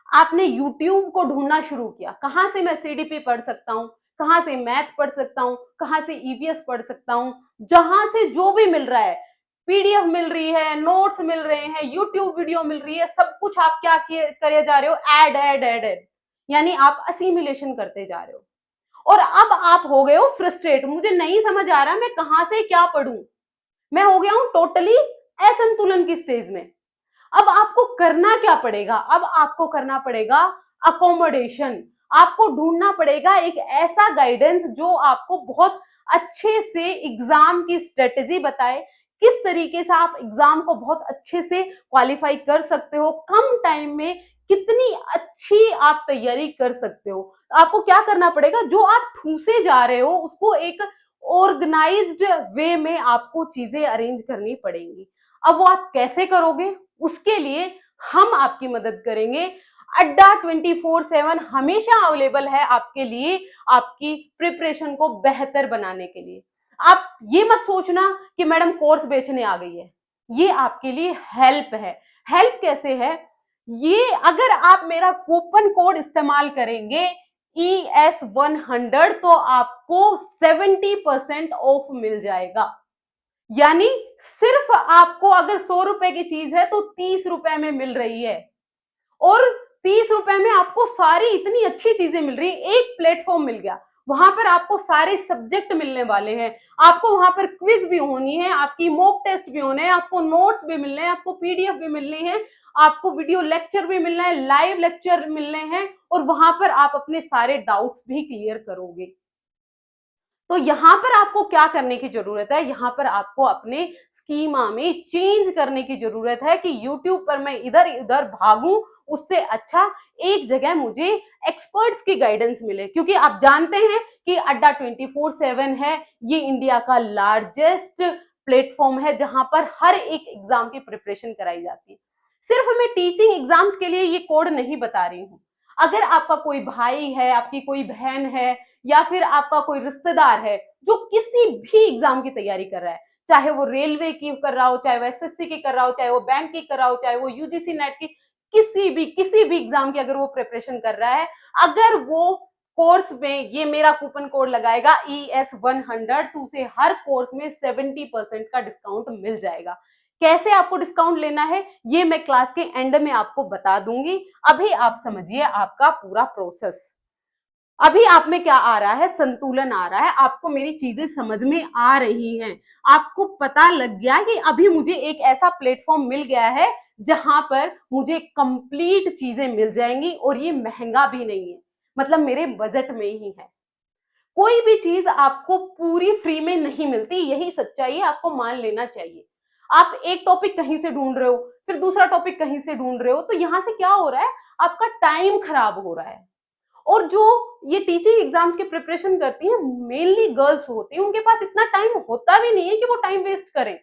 आपने यूट्यूब को ढूंढना शुरू किया, कहाँ से मैं सीडीपी पढ़ सकता हूँ, कहाँ से मैथ पढ़ सकता हूँ, कहाँ से ईवीएस पढ़ सकता हूँ, जहां से जो भी मिल रहा है, पीडीएफ मिल रही है, नोट्स मिल रहे हैं, यूट्यूब वीडियो मिल रही है, सब कुछ आप क्या करे जा रहे हो? ऐड ऐड ऐड ऐड, यानी आप असिमिलेशन करते जा रहे हो। और अब आप हो गए हो फ्रस्ट्रेट, मुझे नहीं समझ आ रहा मैं कहां से क्या पढ़ूं, मैं हो गया हूं टोटली असंतुलन की स्टेज में। अब आपको करना क्या पड़ेगा? अब आपको करना पड़ेगा अकोमोडेशन। आपको ढूंढना पड़ेगा एक ऐसा गाइडेंस जो आपको बहुत अच्छे से एग्जाम की स्ट्रेटेजी बताए, किस तरीके से आप एग्जाम को बहुत अच्छे से क्वालिफाई कर सकते हो, कम टाइम में कितनी अच्छी आप तैयारी कर सकते हो। आपको क्या करना पड़ेगा? जो आप ठूसे जा रहे हो उसको एक ऑर्गेनाइज्ड वे में आपको चीजें अरेंज करनी पड़ेंगी। अब वो आप कैसे करोगे? उसके लिए हम आपकी मदद करेंगे। अड्डा 24/7 हमेशा अवेलेबल है आपके लिए, आपकी प्रिपरेशन को बेहतर बनाने के लिए। आप ये मत सोचना कि मैडम कोर्स बेचने आ गई है, ये आपके लिए हेल्प है। हेल्प कैसे है? ये अगर आप मेरा कूपन कोड इस्तेमाल करेंगे ES100 तो आपको 70% ऑफ मिल जाएगा। यानी सिर्फ आपको अगर 100 रुपए की चीज है तो 30 रुपए में मिल रही है, और 30 रुपए में आपको सारी इतनी अच्छी चीजें मिल रही है। एक प्लेटफॉर्म मिल गया, वहां पर आपको सारे सब्जेक्ट मिलने वाले हैं, आपको वहां पर क्विज भी होनी है, आपकी मॉक टेस्ट भी होने हैं, आपको नोट्स भी मिलने हैं, आपको पीडीएफ भी मिलनी है, आपको वीडियो लेक्चर भी मिलना है, लाइव लेक्चर मिलने हैं, और वहां पर आप अपने सारे डाउट्स भी क्लियर करोगे। तो यहां पर आपको क्या करने की जरूरत है? यहां पर आपको अपने स्कीमा में चेंज करने की जरूरत है कि यूट्यूब पर मैं इधर उधर भागूं, उससे अच्छा एक जगह मुझे एक्सपर्ट्स की गाइडेंस मिले। क्योंकि आप जानते हैं कि अड्डा 24/7 है, ये इंडिया का लार्जेस्ट प्लेटफॉर्म है जहां पर हर एक एग्जाम की प्रिपरेशन कराई जाती है। सिर्फ मैं टीचिंग एग्जाम्स के लिए ये कोड नहीं बता रही हूँ। अगर आपका कोई भाई है, आपकी कोई बहन है, या फिर आपका कोई रिश्तेदार है जो किसी भी एग्जाम की तैयारी कर रहा है, चाहे वो रेलवे की कर रहा हो, चाहे वो एसएससी की कर रहा हो, चाहे वो बैंक की कर रहा हो, चाहे वो यूजीसी नेट की, किसी भी एग्जाम की अगर वो प्रिपरेशन कर रहा है, अगर वो कोर्स में ये मेरा कूपन कोड लगाएगा ES100 तो उसे हर कोर्स में 70% का डिस्काउंट मिल जाएगा। कैसे आपको डिस्काउंट लेना है ये मैं क्लास के एंड में आपको बता दूंगी। अभी आप समझिए आपका पूरा प्रोसेस। अभी आप में क्या आ रहा है? संतुलन आ रहा है, आपको मेरी चीजें समझ में आ रही हैं, आपको पता लग गया कि अभी मुझे एक ऐसा प्लेटफॉर्म मिल गया है जहां पर मुझे कंप्लीट चीजें मिल जाएंगी, और ये महंगा भी नहीं है, मतलब मेरे बजट में ही है। कोई भी चीज आपको पूरी फ्री में नहीं मिलती, यही सच्चाई है, आपको मान लेना चाहिए। आप एक टॉपिक कहीं से ढूंढ रहे हो, फिर दूसरा टॉपिक कहीं से ढूंढ रहे हो, तो यहां से क्या हो रहा है? आपका टाइम खराब हो रहा है। और जो ये टीचिंग एग्जाम्स की प्रिपरेशन करती हैं मेनली गर्ल्स होती हैं, उनके पास इतना टाइम होता भी नहीं है कि वो टाइम वेस्ट करें।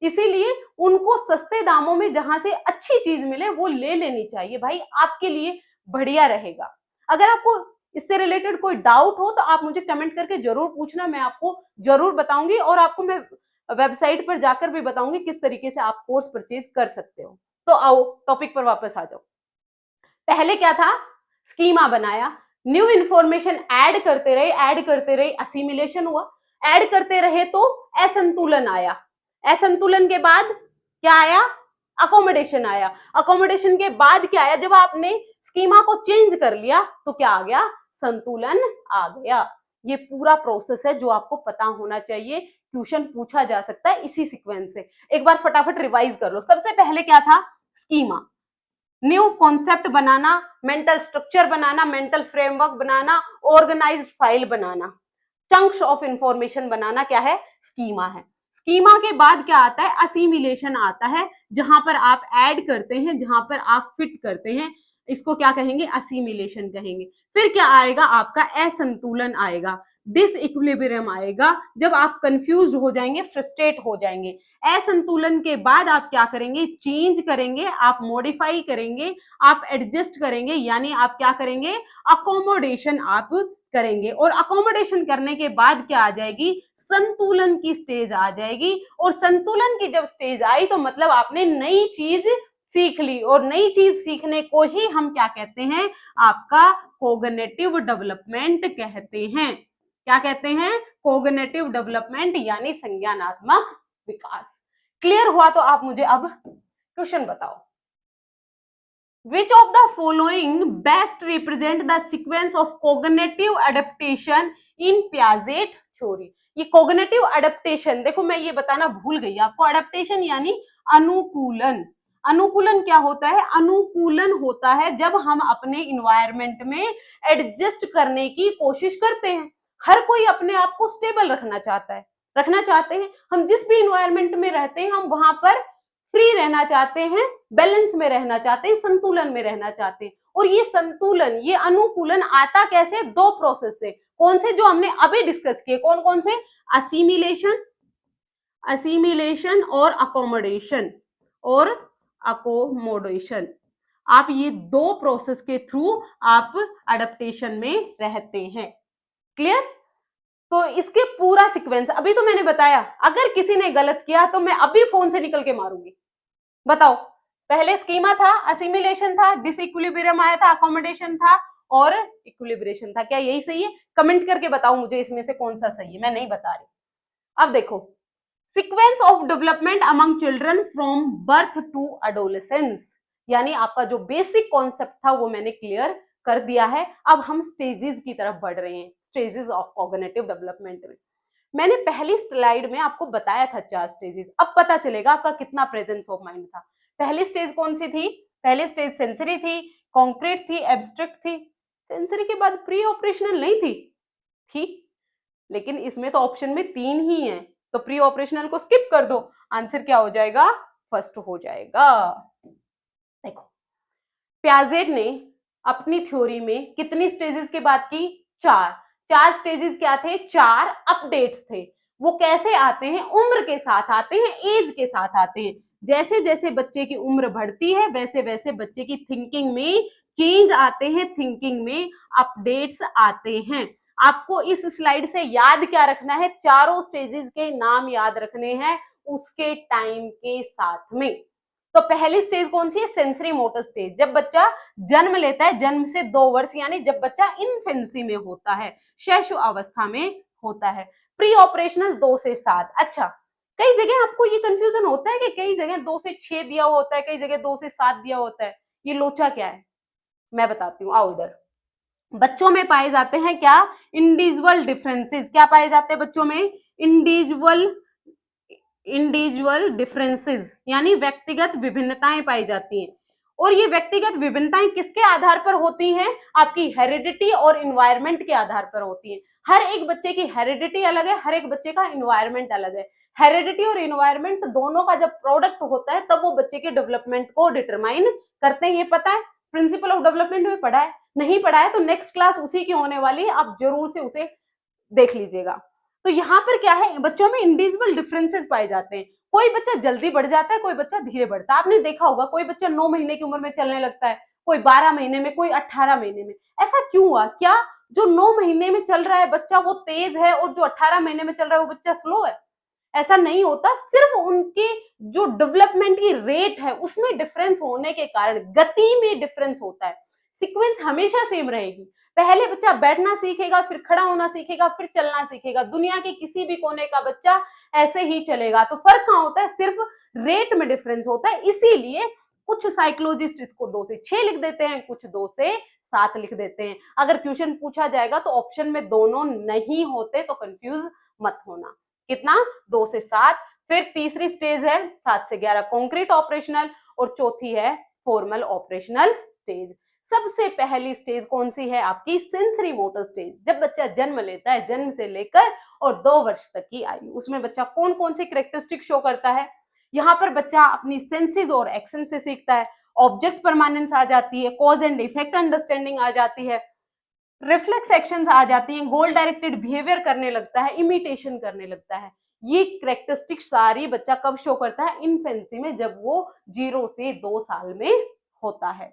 इसीलिए उनको सस्ते दामों में जहां से अच्छी चीज मिले वो ले लेनी चाहिए। भाई आपके लिए बढ़िया रहेगा। अगर आपको इससे रिलेटेड कोई डाउट हो तो आप मुझे कमेंट करके जरूर पूछना, मैं आपको जरूर बताऊंगी, और आपको मैं वेबसाइट पर जाकर भी बताऊंगी किस तरीके से आप कोर्स परचेज कर सकते हो। तो आओ टॉपिक पर वापस आ जाओ। पहले क्या था? स्कीमा बनाया, न्यू इंफॉर्मेशन ऐड करते रहे, असिमिलेशन हुआ, ऐड करते रहे तो असंतुलन आया, असंतुलन के बाद क्या आया? अकोमोडेशन आया, अकोमोडेशन के बाद क्या आया? जब आपने स्कीमा को चेंज कर लिया तो क्या आ गया? संतुलन आ गया। ये पूरा प्रोसेस है जो आपको पता होना चाहिए, ट्यूशन पूछा जा सकता है इसी सीक्वेंस से। एक बार फटाफट रिवाइज कर लो। सबसे पहले क्या था? स्कीमा, न्यू कॉन्सेप्ट बनाना, मेंटल स्ट्रक्चर बनाना, मेंटल फ्रेमवर्क बनाना, ऑर्गेनाइज्ड फाइल बनाना, चंक्स ऑफ इंफॉर्मेशन बनाना, क्या है? स्कीमा है। स्कीमा के बाद क्या आता है? असिमिलेशन आता है, जहां पर आप ऐड करते हैं, जहां पर आप फिट करते हैं, इसको क्या कहेंगे? असिमिलेशन कहेंगे। फिर क्या आएगा? आपका असंतुलन आएगा, डिस इक्विलिब्रियम आएगा, जब आप कंफ्यूज हो जाएंगे, फ्रस्ट्रेट हो जाएंगे। असंतुलन के बाद आप क्या करेंगे? चेंज करेंगे, आप मॉडिफाई करेंगे, आप एडजस्ट करेंगे, यानी आप क्या करेंगे? अकोमोडेशन आप करेंगे और अकोमोडेशन करने के बाद क्या आ जाएगी, संतुलन की स्टेज आ जाएगी। और संतुलन की जब स्टेज आई तो मतलब आपने नई चीज सीख ली, और नई चीज सीखने को ही हम क्या कहते हैं, आपका कोग्निटिव डेवलपमेंट कहते हैं। क्या कहते हैं, कोग्निटिव डेवलपमेंट यानी संज्ञानात्मक विकास। क्लियर हुआ तो आप मुझे अब क्वेश्चन बताओ। Which of the following best represent the sequence of cognitive adaptation in Piaget theory? ये cognitive adaptation, देखो मैं ये बताना भूल गई आपको, adaptation यानी अनुकूलन। अनुकूलन क्या होता है, अनुकूलन होता है जब हम अपने environment में adjust करने की कोशिश करते हैं। हर कोई अपने आप को स्टेबल रखना चाहता है, रखना चाहते हैं। हम जिस भी environment में रहते हैं हम वहां पर फ्री रहना चाहते हैं, बैलेंस में रहना चाहते हैं, संतुलन में रहना चाहते हैं। और ये संतुलन, ये अनुकूलन आता कैसे, दो प्रोसेस से। कौन से, जो हमने अभी डिस्कस किए, कौन कौन से, असिमिलेशन, असिमिलेशन और अकोमोडेशन, और अकोमोडेशन। आप ये दो प्रोसेस के थ्रू आप अडेप्टेशन में रहते हैं। क्लियर? तो इसके पूरा सीक्वेंस अभी तो मैंने बताया, अगर किसी ने गलत किया तो मैं अभी फोन से निकल के मारूंगी। बताओ, पहले स्कीमा था, असिमिलेशन था, डिसइक्विलिब्रियम आया था, अकोमोडेशन था और इक्विलिब्रेशन था। क्या यही सही है? कमेंट करके बताओ मुझे इसमें से कौन सा सही है, मैं नहीं बता रही। अब देखो, sequence of development among children from birth to adolescence, यानी आपका जो बेसिक कॉन्सेप्ट था वो मैंने क्लियर कर दिया है। अब हम स्टेजेस की तरफ बढ़ रहे हैं, स्टेजेस ऑफ कॉग्निटिव डेवलपमेंट में। मैंने पहली स्लाइड में आपको बताया था 4 स्टेजेस, अब पता चलेगा आपका कितना प्रेजेंस ऑफ माइंड था। पहली स्टेज कौन सी थी? पहली स्टेज सेंसरी थी, कॉन्क्रीट थी, एब्स्ट्रैक्ट थी। सेंसरी के बाद प्री ऑपरेशनल नहीं थी? थी, लेकिन इसमें तो ऑप्शन में 3 ही है, तो प्री ऑपरेशनल को स्किप कर दो, आंसर क्या हो जाएगा, फर्स्ट हो जाएगा। देखो, प्याजेट ने अपनी थ्योरी में कितनी स्टेजेस की बात की, 4। 4 स्टेजेस क्या थे, 4 अपडेट्स थे। वो कैसे आते हैं, उम्र के साथ आते हैं, एज के साथ आते हैं। जैसे जैसे बच्चे की उम्र बढ़ती है वैसे वैसे बच्चे की थिंकिंग में चेंज आते हैं, थिंकिंग में अपडेट्स आते हैं। आपको इस स्लाइड से याद क्या रखना है, चारों स्टेजेस के नाम याद रखने हैं उसके टाइम के साथ में। तो पहली स्टेज कौन सी है, सेंसरी मोटर स्टेज, जब बच्चा जन्म लेता है, जन्म से 2 वर्ष यानी जब बच्चा इन्फेंसी में होता है, शैशव अवस्था में होता है। प्री ऑपरेशनल 2 से 7। अच्छा, कई जगह आपको ये कंफ्यूजन होता है कि कई जगह 2 से 6 दिया हुआ होता है, कई जगह 2 से 7 दिया होता है। ये लोचा क्या है, मैं बताती हूँ, आओ इधर। बच्चों में पाए जाते हैं क्या, इंडिविजुअल डिफरेंसेस। क्या पाए जाते हैं बच्चों में, इंडिविजुअल डिफरेंसेस, यानी व्यक्तिगत विभिन्नताएं पाई जाती हैं। और ये व्यक्तिगत विभिन्नताएं किसके आधार पर होती हैं, आपकी हेरिडिटी और इन्वायरमेंट के आधार पर होती हैं। हर एक बच्चे की हेरिडिटी अलग है, हर एक बच्चे का इन्वायरमेंट अलग है। हेरिडिटी और इन्वायरमेंट दोनों का जब प्रोडक्ट होता है तब वो बच्चे के डेवलपमेंट को डिटरमाइन करते हैं। ये पता है, प्रिंसिपल ऑफ डेवलपमेंट में पढ़ा है, नहीं पढ़ा है तो नेक्स्ट क्लास उसी की होने वाली है, आप जरूर से उसे देख लीजिएगा। तो यहाँ पर क्या है, बच्चों में इंडिविजुअल डिफरेंसेस पाए जाते हैं। कोई बच्चा जल्दी बढ़ जाता है, कोई बच्चा धीरे बढ़ता है। आपने देखा होगा, कोई बच्चा 9 महीने की उम्र में चलने लगता है, कोई 12 महीने में, कोई 18 महीने में। ऐसा क्यों हुआ? क्या जो 9 महीने में चल रहा है बच्चा वो तेज है और जो 18 महीने में चल रहा है वो बच्चा स्लो है? ऐसा नहीं होता, सिर्फ उनके जो डेवलपमेंट की रेट है उसमें डिफरेंस होने के कारण गति में डिफरेंस होता है। सीक्वेंस हमेशा सेम रहेगी। पहले बच्चा बैठना सीखेगा, फिर खड़ा होना सीखेगा, फिर चलना सीखेगा। दुनिया के किसी भी कोने का बच्चा ऐसे ही चलेगा। तो फर्क कहाँ होता है, सिर्फ रेट में डिफरेंस होता है। इसीलिए कुछ साइकोलॉजिस्ट इसको 2 से 6 लिख देते हैं, कुछ 2 से 7 लिख देते हैं। अगर क्वेश्चन पूछा जाएगा तो ऑप्शन में दोनों नहीं होते, तो कंफ्यूज मत होना। कितना, 2 से 7। फिर तीसरी स्टेज है 7 से 11 कॉन्क्रीट ऑपरेशनल, और चौथी है फॉर्मल ऑपरेशनल स्टेज। सबसे पहली स्टेज कौन सी है आपकी, सेंसरी मोटर स्टेज। जब बच्चा जन्म लेता है, जन्म से लेकर और 2 वर्ष तक की आयु, उसमें बच्चा कौन कौन से कैरेक्टरिस्टिक शो करता है। यहाँ पर बच्चा अपनी सेंसेस और एक्शन से सीखता है, ऑब्जेक्ट परमानेंस आ जाती है, कॉज एंड इफेक्ट अंडरस्टैंडिंग आ जाती है, रिफ्लेक्स एक्शंस आ जाती हैं, गोल डायरेक्टेड बिहेवियर करने लगता है, इमिटेशन करने लगता है। ये कैरेक्टरिस्टिक सारी बच्चा कब शो करता है, इन्फेंसी में, जब वो 0 से 2 साल में होता है।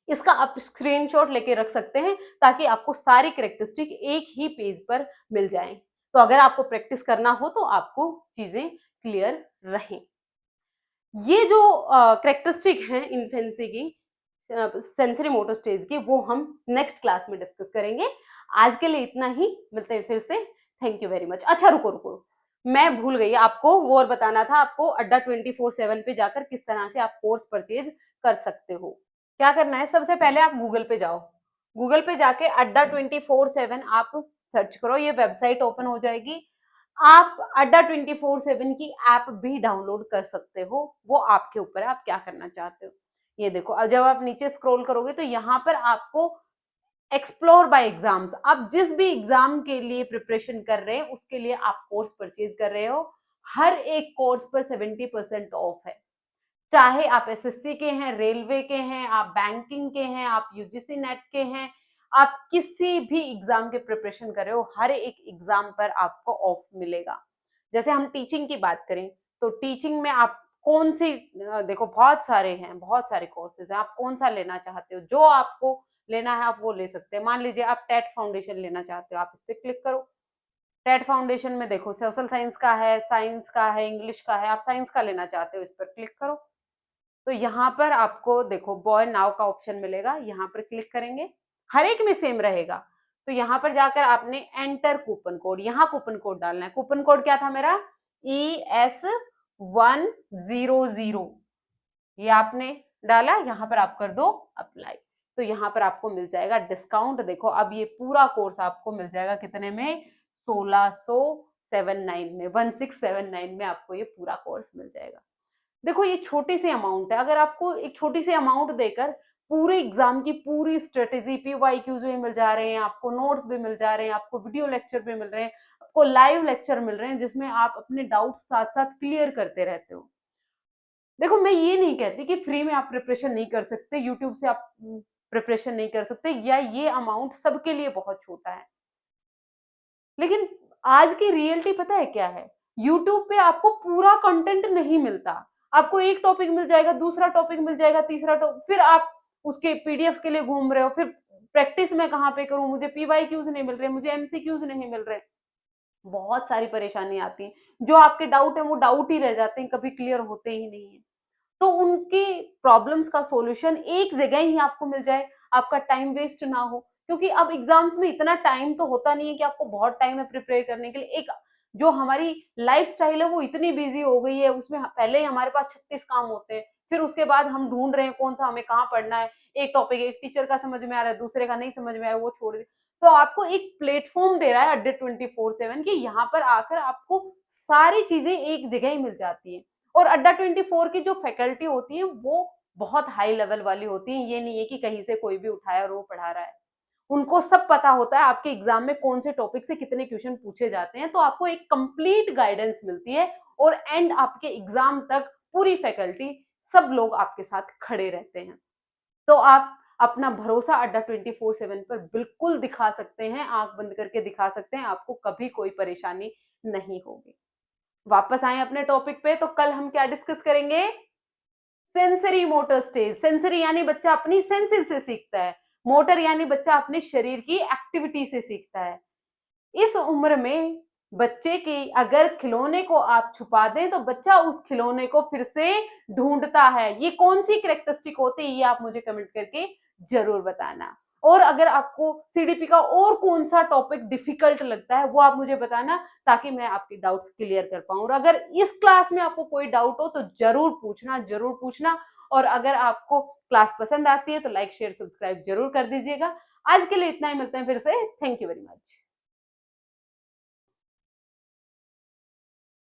इसका आप स्क्रीनशॉट लेके रख सकते हैं ताकि आपको सारी कैरेक्टरिस्टिक एक ही पेज पर मिल जाएँ। तो अगर आपको प्रैक्टिस करना हो तो आपको चीज़ें क्लियर रहें। ये जो कैरेक्टरिस्टिक हैं इन्फेंसी की, सेंसरी मोटर स्टेज की, वो हम नेक्स्ट क्लास में डिस्कस करेंगे। आज के लिए इतना ही, मिलते हैं फिर से। Thank you very much. अच्छा रुको, मैं भूल गई आपको वो और बताना था, आपको अड्डा 24/7 पे जाकर किस तरह से आप कोर्स परचेज़ कर सकते हो। क्या करना है, सबसे पहले आप गूगल पे जाओ। गूगल पे जाके अड्डा 24/7 आप सर्च करो, ये वेबसाइट ओपन हो जाएगी। आप अड्डा 24/7 की ऐप भी डाउनलोड कर सकते हो, वो आपके ऊपर है, आप क्या करना चाहते हो। ये देखो, जब आप नीचे स्क्रॉल करोगे तो यहाँ पर आपको एक्सप्लोर बाय एग्जाम्स, आप जिस भी एग्जाम के लिए प्रिपरेशन कर रहे हैं उसके लिए आप कोर्स परचेज कर रहे हो, हर एक कोर्स पर 70% ऑफ है। चाहे आप एसएससी के हैं, रेलवे के हैं, आप बैंकिंग के हैं, आप यूजीसी नेट के हैं, आप किसी भी एग्जाम के प्रिपरेशन कर रहे हो, हर एक एग्जाम पर आपको ऑफ मिलेगा। जैसे हम टीचिंग की बात करें, तो टीचिंग में आप कौन सी देखो, बहुत सारे हैं, बहुत सारे कोर्सेज हैं, आप कौन सा लेना चाहते हो, जो आपको लेना है आप वो ले सकते हैं। मान लीजिए आप टेट फाउंडेशन लेना चाहते हो, आप इस पे क्लिक करो। टेट फाउंडेशन में देखो, सोशल साइंस का है, साइंस का है, इंग्लिश का है, आप साइंस का लेना चाहते हो, इस पर क्लिक करो। तो यहाँ पर आपको देखो बॉय नाउ का ऑप्शन मिलेगा, यहाँ पर क्लिक करेंगे, हर एक में सेम रहेगा। तो यहाँ पर जाकर आपने एंटर कूपन कोड, यहाँ कूपन कोड डालना है। कूपन कोड क्या था मेरा, ES100, ये आपने डाला, यहाँ पर आप कर दो अप्लाई। तो यहाँ पर आपको मिल जाएगा डिस्काउंट। देखो अब ये पूरा कोर्स आपको मिल जाएगा कितने में, 1679 में, 1679 में आपको ये पूरा कोर्स मिल जाएगा। देखो ये छोटी सी अमाउंट है, अगर आपको एक छोटी सी अमाउंट देकर पूरे एग्जाम की पूरी स्ट्रेटेजी, पीवाईक्यूज भी मिल जा रहे हैं, आपको नोट्स भी मिल जा रहे हैं, आपको वीडियो लेक्चर भी मिल रहे हैं, आपको लाइव लेक्चर मिल रहे हैं जिसमें आप अपने डाउट्स साथ साथ क्लियर करते रहते हो। देखो मैं ये नहीं कहती कि फ्री में आप प्रिपरेशन नहीं कर सकते, यूट्यूब से आप प्रिपरेशन नहीं कर सकते, या ये अमाउंट सबके लिए बहुत छोटा है। लेकिन आज की रियलिटी पता है क्या है? यूट्यूब पे आपको पूरा कंटेंट नहीं मिलता। आपको एक टॉपिक मिल जाएगा, दूसरा टॉपिक मिल जाएगा, तीसरा फिर आप उसके पीडीएफ के लिए घूम रहे हो, फिर प्रैक्टिस मैं कहाँ पे करूँ? मुझे पीवाईक्यूज़ नहीं मिल रहे, मुझे एमसीक्यूज़ नहीं मिल रहे। बहुत सारी परेशानी आती है। जो आपके डाउट है वो डाउट ही रह जाते हैं, कभी क्लियर होते ही नहीं है। तो उनकी प्रॉब्लम्स का सॉल्यूशन एक जगह ही आपको मिल जाए, आपका टाइम वेस्ट ना हो। क्योंकि अब एग्ज़ाम्स में इतना टाइम तो होता नहीं है कि आपको बहुत टाइम है प्रिपेयर करने के लिए। एक जो हमारी लाइफ़स्टाइल है वो इतनी बिज़ी हो गई है, उसमें पहले ही हमारे पास 36 काम होते हैं। फिर उसके बाद हम ढूँढ रहे हैं कौन-सा हमें कहाँ पढ़ना है। एक टॉपिक एक टीचर का समझ में आ रहा है, दूसरे का नहीं समझ में आया, वो छोड़ दें। तो आपको एक प्लेटफ़ॉर्म दे रहा है अड्डे 24/7 कि यहाँ पर आकर आपको सारी चीज़ें एक जगह ही मिल जाती हैं। और अड्डा 24 की जो फैकल्टी होती है वो बहुत हाई लेवल वाली होती है, ये नहीं है कि कहीं से कोई भी उठाया और वो पढ़ा रहा है। उनको सब पता होता है आपके एग्जाम में कौन से टॉपिक से कितने क्वेश्चन पूछे जाते हैं, तो आपको एक कंप्लीट गाइडेंस मिलती है और एंड आपके एग्जाम तक पूरी फैकल्टी, सब लोग आपके साथ खड़े रहते हैं। तो आप अपना भरोसा अड्डा 24/7 पर बिल्कुल दिखा सकते हैं, आँख बंद करके दिखा सकते हैं, आपको कभी कोई परेशानी नहीं होगी। वापस आएँ अपने टॉपिक पे, तो कल हम क्या डिस्कस करेंगे? Sensory motor stage. सेंसरी यानी बच्चा अपनी सेंसेस से सीखता है। मोटर यानी बच्चा अपने शरीर की एक्टिविटी से सीखता है। इस उम्र में बच्चे की अगर खिलौने को आप छुपा दें तो बच्चा उस खिलौने को फिर से ढूँढता है। ये कौन-सी कैरेक्टरिस्टिक होती है, ये आप मुझे कमेंट करके ज़रूर बताना। और अगर आपको सीडीपी का और कौन-सा टॉपिक डिफ़िकल्ट लगता है वो आप मुझे बताना, ताकि मैं आपके डाउट्स क्लियर कर पाऊँ। और अगर इस क्लास में आपको कोई डाउट हो तो ज़रूर पूछना। और अगर आपको क्लास पसंद आती है तो लाइक, शेयर, सब्सक्राइब ज़रूर कर दीजिएगा। आज के लिए इतना ही, मिलते हैं फिर से। Thank you very much.